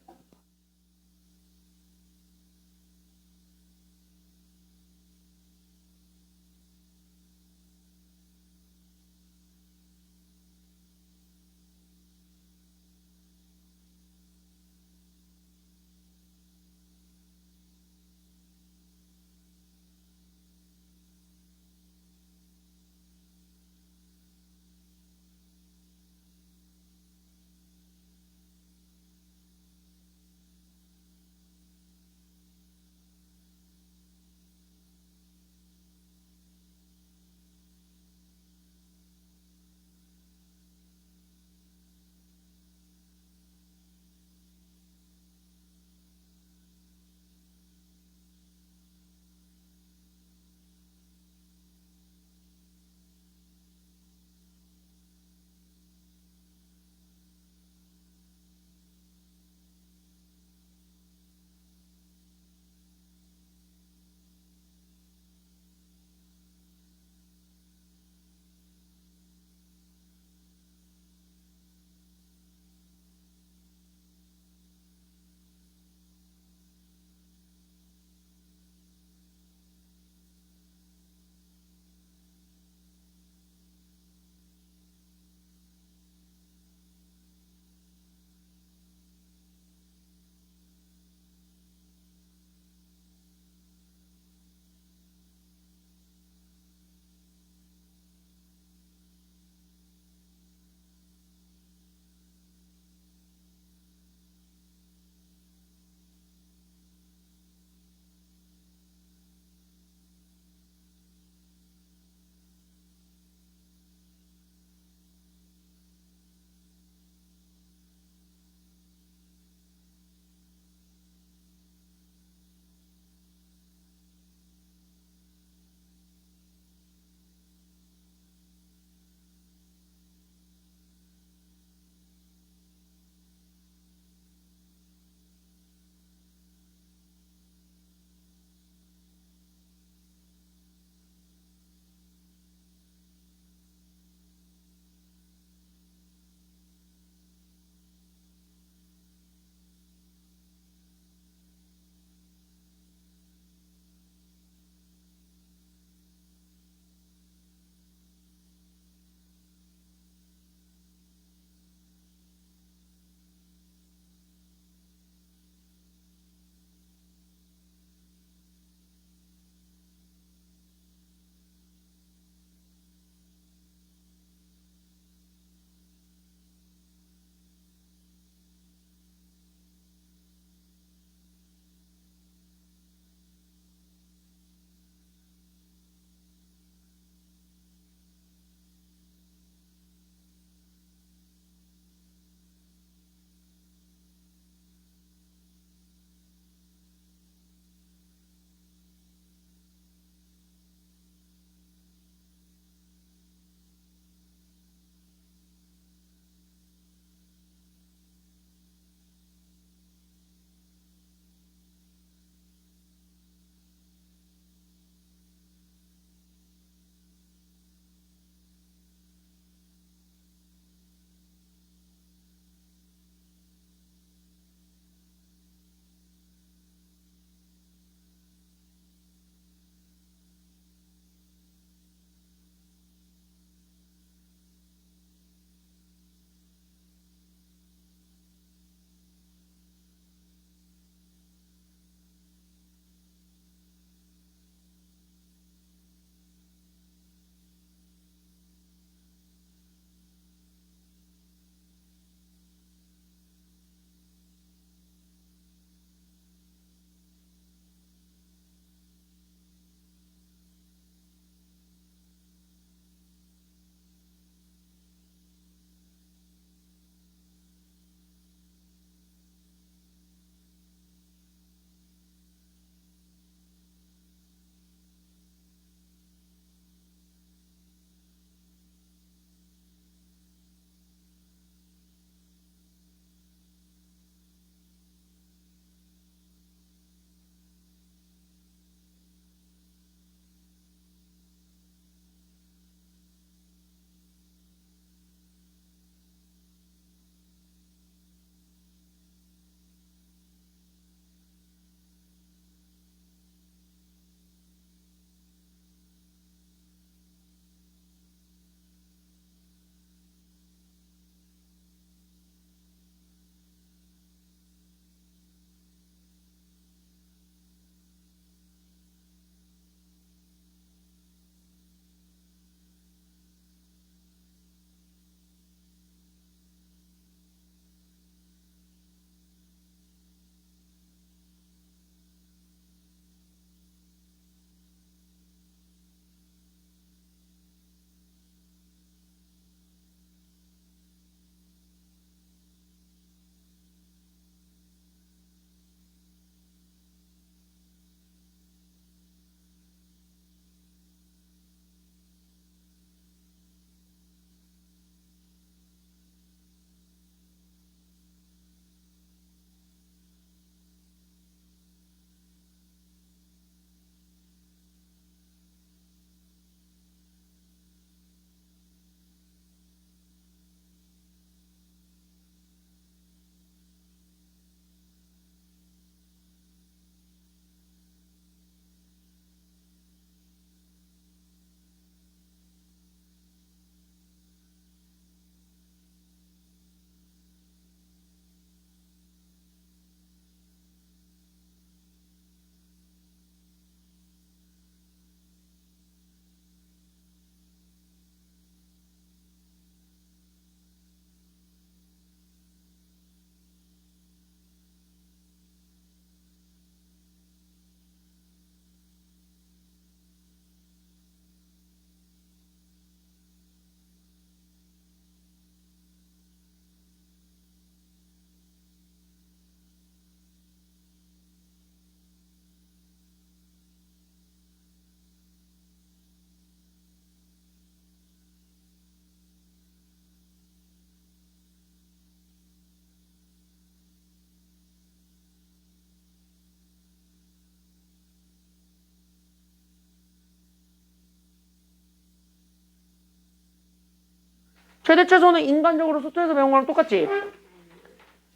최대 최소는 인간적으로 수투에서 배운 거랑 똑같지?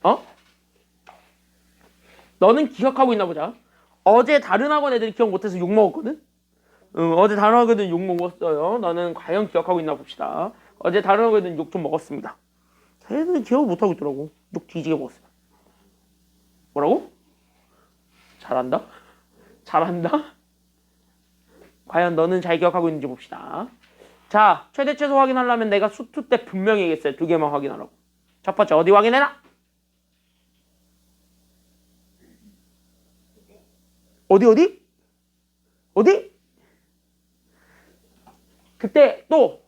어? 너는 기억하고 있나 보자. 어제 다른 학원 애들이 기억 못해서 욕 먹었거든? 응, 어제 다른 학원 애들은 욕 먹었어요. 너는 과연 기억하고 있나 봅시다. 어제 다른 학원 애들은 욕 좀 먹었습니다. 걔네들은 기억 못하고 있더라고. 욕 뒤지게 먹었어. 뭐라고? 잘한다? 잘한다? 과연 너는 잘 기억하고 있는지 봅시다. 자, 최대 최소 확인하려면 내가 수투 때 분명히 얘기했어요. 두 개만 확인하라고. 첫 번째 어디 확인해라? 어디? 그때 또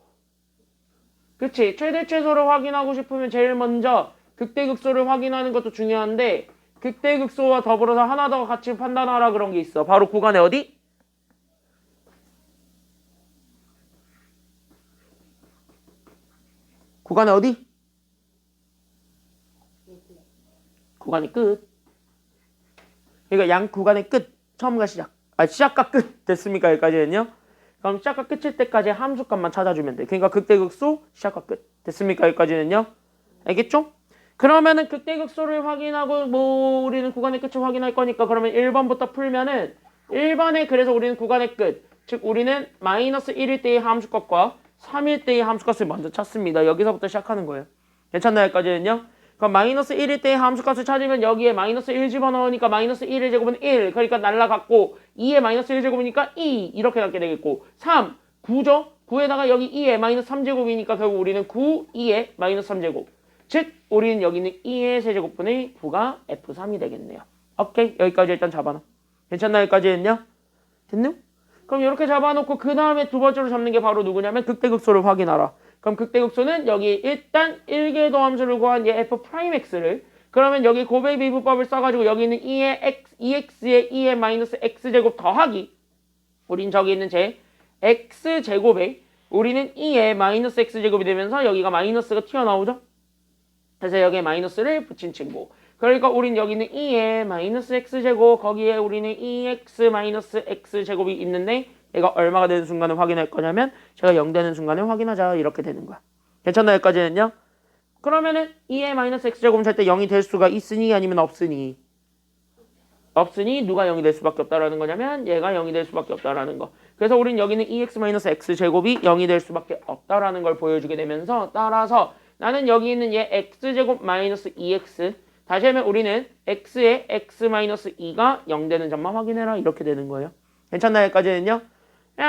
그치 최대 최소를 확인하고 싶으면 제일 먼저 극대극소를 확인하는 것도 중요한데 극대극소와 더불어서 하나 더 같이 판단하라 그런 게 있어. 바로 구간의 어디? 구간의 어디? 구간의 끝. 그러니까 양 구간의 끝. 처음과 시작. 시작과 끝. 됐습니까? 여기까지는요? 그럼 시작과 끝일 때까지 함수값만 찾아주면 돼. 그러니까 극대극소 시작과 끝. 됐습니까? 여기까지는요? 알겠죠? 그러면은 극대극소를 확인하고 뭐 우리는 구간의 끝을 확인할 거니까 그러면 1번부터 풀면은 1번에 그래서 우리는 구간의 끝. 즉 우리는 마이너스 1일 때의 함수값과 3일 때의 함수값을 먼저 찾습니다. 여기서부터 시작하는 거예요. 괜찮나요? 여기까지는요? 그럼 마이너스 1일 때의 함수값을 찾으면 여기에 마이너스 1 집어넣으니까 마이너스 1의 제곱은 1. 그러니까 날라갔고 2의 마이너스 1 제곱이니까 2. 이렇게 갖게 되겠고 3. 9죠? 9에다가 여기 2의 마이너스 3제곱이니까 결국 우리는 9, 2의 마이너스 3제곱. 즉 우리는 여기는 2의 세제곱분의 9가 F3이 되겠네요. 오케이. 여기까지 일단 잡아놔. 괜찮나요? 여기까지는요? 됐네요? 그럼 이렇게 잡아놓고 그 다음에 두 번째로 잡는 게 바로 누구냐면 극대극소를 확인하라. 그럼 극대극소는 여기 일단 1개 도함수를 구한 얘 F'X를 그러면 여기 곱의 비부법을 써가지고 여기 있는 2x에 2의 마이너스 x제곱 더하기 우린 저기 있는 제 x제곱에 우리는 2의 마이너스 x제곱이 되면서 여기가 마이너스가 튀어나오죠. 그래서 여기에 마이너스를 붙인 친구. 그러니까 우린 여기 있는 2의 마이너스 x제곱 거기에 우리는 2x 마이너스 x제곱이 있는데 얘가 얼마가 되는 순간을 확인할 거냐면 제가 0 되는 순간을 확인하자 이렇게 되는 거야. 괜찮나요? 여기까지는요? 그러면은 2의 마이너스 x제곱은 절대 0이 될 수가 있으니 아니면 없으니? 없으니 누가 0이 될 수밖에 없다라는 거냐면 얘가 0이 될 수밖에 없다라는 거. 그래서 우린 여기는 2x 마이너스 x제곱이 0이 될 수밖에 없다라는 걸 보여주게 되면서 따라서 나는 여기 있는 얘 x제곱 마이너스 2x 다시 하면 우리는 x의 x 마이너스 2가 0 되는 점만 확인해라 이렇게 되는 거예요. 괜찮나요? 여기까지는요?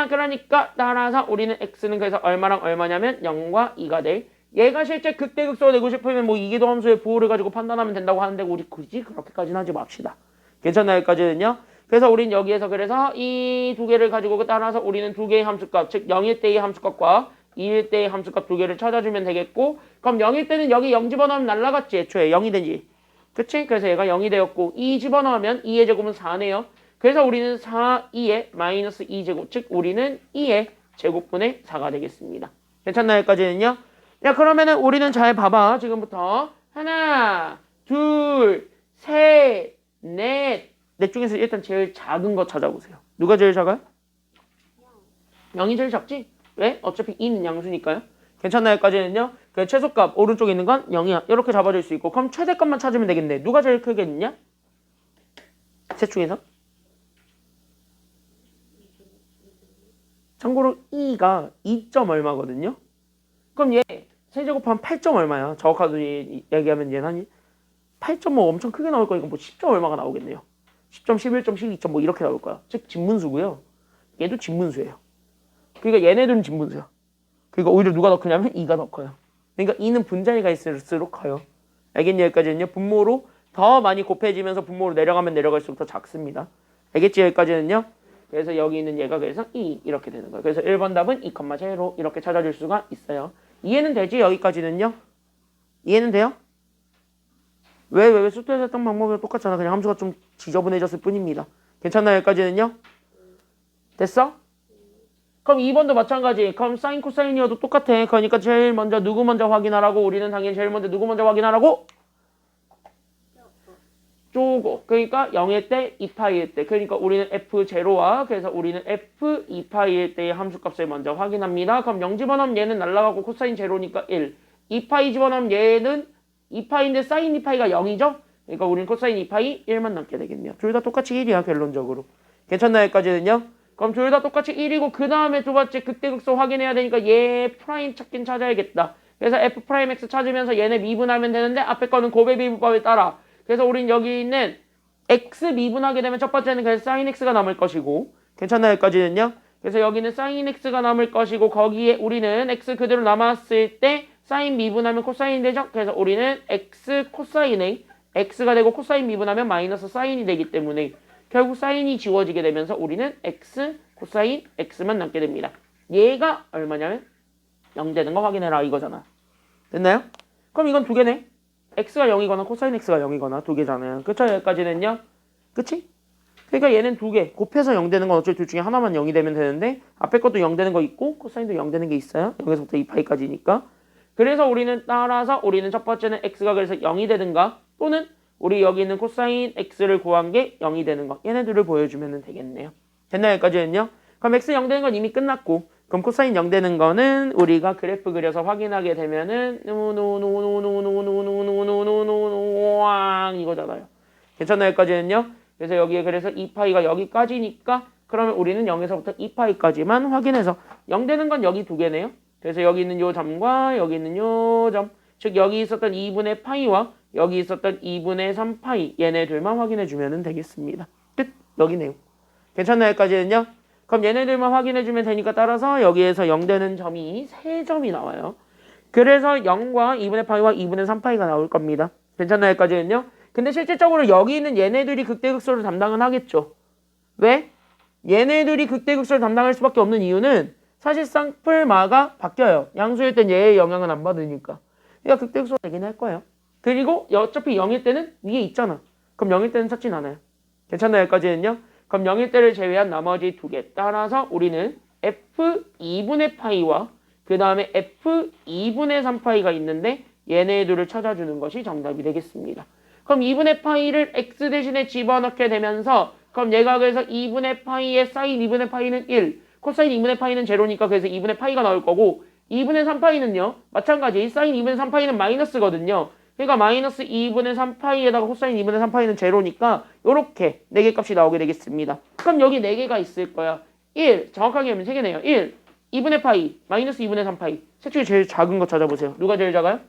그러니까 따라서 우리는 x는 그래서 얼마랑 얼마냐면 0과 2가 될 얘가 실제 극대극소가 되고 싶으면 뭐 이계도 함수의 부호를 가지고 판단하면 된다고 하는데 우리 굳이 그렇게까지는 하지 맙시다. 괜찮나요? 여기까지는요? 그래서 우린 여기에서 그래서 이 두 개를 가지고 따라서 우리는 두 개의 함수값 즉 0일 때의 함수값과 2일 때의 함수값 두 개를 찾아주면 되겠고 그럼 0일 때는 여기 0 집어넣으면 날라갔지 애초에 0이 되지. 그치? 그래서 얘가 0이 되었고 2 집어넣으면 2의 제곱은 4네요. 그래서 우리는 4, 2의 마이너스 2제곱 즉 우리는 2의 제곱분의 4가 되겠습니다. 괜찮나요? 여기까지는요? 야 그러면은 우리는 잘 봐봐. 지금부터 하나, 둘, 셋, 넷 중에서 일단 제일 작은 거 찾아보세요. 누가 제일 작아요? 0이 제일 작지? 왜? 어차피 2는 양수니까요. 괜찮나요? 여기까지는요? 그 최소값 오른쪽에 있는 건 0이야. 이렇게 잡아줄 수 있고 그럼 최대값만 찾으면 되겠네. 누가 제일 크겠냐? 셋 중에서? 참고로 2가 2점 얼마거든요. 그럼 얘 세제곱하면 8점 얼마야? 정확하게 얘기하면 얘는 한 8점 뭐 엄청 크게 나올 거니까 뭐 10점 얼마가 나오겠네요. 10점, 11점, 12점 뭐 이렇게 나올 거야. 즉 진문수고요. 얘도 진문수예요. 그러니까 얘네들은 진문수야. 그러니까 오히려 누가 더 크냐면 2가 더 커요. 그러니까 2는 분자리가 있을수록 커요. 알겠니? 여기까지는요. 분모로 더 많이 곱해지면서 분모로 내려가면 내려갈수록 더 작습니다. 알겠지? 여기까지는요. 그래서 여기 있는 얘가 그래서 2 이렇게 되는 거예요. 그래서 1번 답은 2,0 이렇게 찾아줄 수가 있어요. 이해는 되지? 여기까지는요? 이해는 돼요? 왜 수투에서 했던 방법이랑 똑같잖아. 그냥 함수가 좀 지저분해졌을 뿐입니다. 괜찮나요? 여기까지는요? 됐어? 그럼 2번도 마찬가지. 그럼 사인 코사인이어도 똑같아. 그러니까 제일 먼저 누구 먼저 확인하라고? 우리는 당연히 제일 먼저 누구 먼저 확인하라고? 쪼고 그러니까 0일 때 2파이일 때 그러니까 우리는 f0와 그래서 우리는 f2파이일 때의 함수값을 먼저 확인합니다. 그럼 0 집어넣으면 얘는 날라가고 코사인 제로니까 1 2파이 집어넣으면 얘는 2파이인데 사인 2파이가 0이죠? 그러니까 우리는 코사인 2파이 1만 남게 되겠네요. 둘 다 똑같이 1이야 결론적으로. 괜찮나요? 여기까지는요? 그럼 둘 다 똑같이 1이고 그 다음에 두 번째 극대극소 확인해야 되니까 얘 프라임 찾긴 찾아야겠다. 그래서 f 프라임 x 찾으면서 얘네 미분하면 되는데 앞에 거는 곱의 미분법에 따라 그래서 우린 여기 있는 x 미분하게 되면 첫 번째는 그래서 sin x가 남을 것이고 괜찮나요? 여기까지는요? 그래서 여기는 sin x가 남을 것이고 거기에 우리는 x 그대로 남았을 때 sin 미분하면 코사인 되죠? 그래서 우리는 x 코사인에 x가 되고 코사인 미분하면 마이너스 사인이 되기 때문에 결국 사인이 지워지게 되면서 우리는 x 코사인 x만 남게 됩니다. 얘가 얼마냐면 0 되는 거 확인해라 이거잖아. 됐나요? 그럼 이건 두 개네. x가 0이거나 코사인 x가 0이거나 두 개잖아요. 그쵸? 여기까지는요? 그치? 그러니까 얘는 두 개. 곱해서 0 되는 건 어차피 둘 중에 하나만 0이 되면 되는데 앞에 것도 0 되는 거 있고 코사인도 0 되는 게 있어요. 여기서부터 2파이까지니까. 그래서 우리는 따라서 우리는 첫 번째는 x가 그래서 0이 되든가 또는 우리 여기 있는 코사인 x를 구한 게 0이 되는 거. 얘네들을 보여주면 되겠네요. 됐나요? 여기까지는요? 그럼 x 0 되는 건 이미 끝났고 그럼 코사인 0 되는 거는 우리가 그래프 그려서 확인하게 되면은 이거잖아요. 괜찮나요? 여기까지는요? 그래서 여기에 그래서 2파이가 여기까지니까 그러면 우리는 0에서부터 2파이까지만 확인해서 0 되는 건 여기 두 개네요. 그래서 여기 있는 요 점과 여기 있는 요 점, 즉 여기 있었던 2분의 파이와 여기 있었던 2분의 3파이 얘네들만 확인해 주면 되겠습니다. 끝. 여기네요. 괜찮나요? 여기까지는요? 그럼 얘네들만 확인해 주면 되니까 따라서 여기에서 0 되는 점이 3점이 나와요. 그래서 0과 2분의 파이와 2분의 3파이가 나올 겁니다. 괜찮나요? 여기까지는요? 근데 실질적으로 여기 있는 얘네들이 극대극소를 담당은 하겠죠. 왜? 얘네들이 극대극소를 담당할 수밖에 없는 이유는 사실상 풀마가 바뀌어요. 양수일 땐 얘의 영향은 안 받으니까. 그러니까 극대극소가 되긴 할 거예요. 그리고 어차피 0일 때는 위에 있잖아. 그럼 0일 때는 찾진 않아요. 괜찮나요? 여기까지는요? 그럼 0일 때를 제외한 나머지 두 개 따라서 우리는 f2분의 파이와 그 다음에 f2분의 3파이가 있는데 얘네들을 찾아주는 것이 정답이 되겠습니다. 그럼 2분의 파이를 x 대신에 집어넣게 되면서 그럼 얘가 그래서 2분의 파이의 사인 2분의 파이는 1 코사인 2분의 파이는 제로니까 그래서 2분의 파이가 나올 거고 2분의 3파이는요 마찬가지 사인 2분의 3파이는 마이너스거든요. 그러니까 마이너스 2분의 3파이에다가 코사인 2분의 3파이는 제로니까 요렇게 4개 값이 나오게 되겠습니다. 그럼 여기 4개가 있을 거야. 1 정확하게 하면 3개네요. 1 2분의 파이 마이너스 2분의 3파이 셋 중에 제일 작은 거 찾아보세요. 누가 제일 작아요?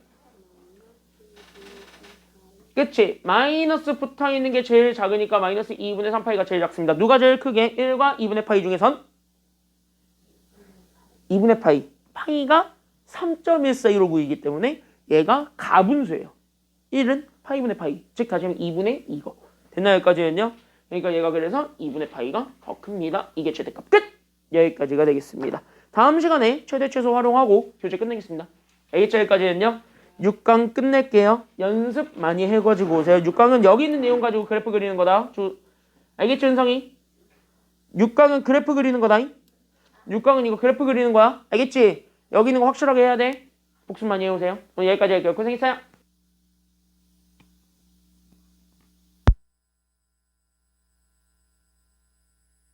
그치? 마이너스 붙어있는 게 제일 작으니까 마이너스 2분의 3파이가 제일 작습니다. 누가 제일 크게? 1과 2분의 파이 중에선? 2분의 파이. 파이가 3.1415 보이기 때문에 얘가 가분수예요. 1은 파이분의 파이. 즉 다시 하면 2분의 2거. 됐나요? 여기까지는요? 그러니까 얘가 그래서 2분의 파이가 더 큽니다. 이게 최대값 끝! 여기까지가 되겠습니다. 다음 시간에 최대 최소 활용하고 교재 끝내겠습니다. 알겠죠? 여기까지는요? 6강 끝낼게요. 연습 많이 해가지고 오세요. 6강은 여기 있는 내용 가지고 그래프 그리는 거다. 알겠죠, 은성이? 6강은 그래프 그리는 거다. 6강은 이거 그래프 그리는 거야. 알겠지? 여기 있는 거 확실하게 해야 돼. 복습 많이 해오세요. 오늘 여기까지 할게요. 고생했어요.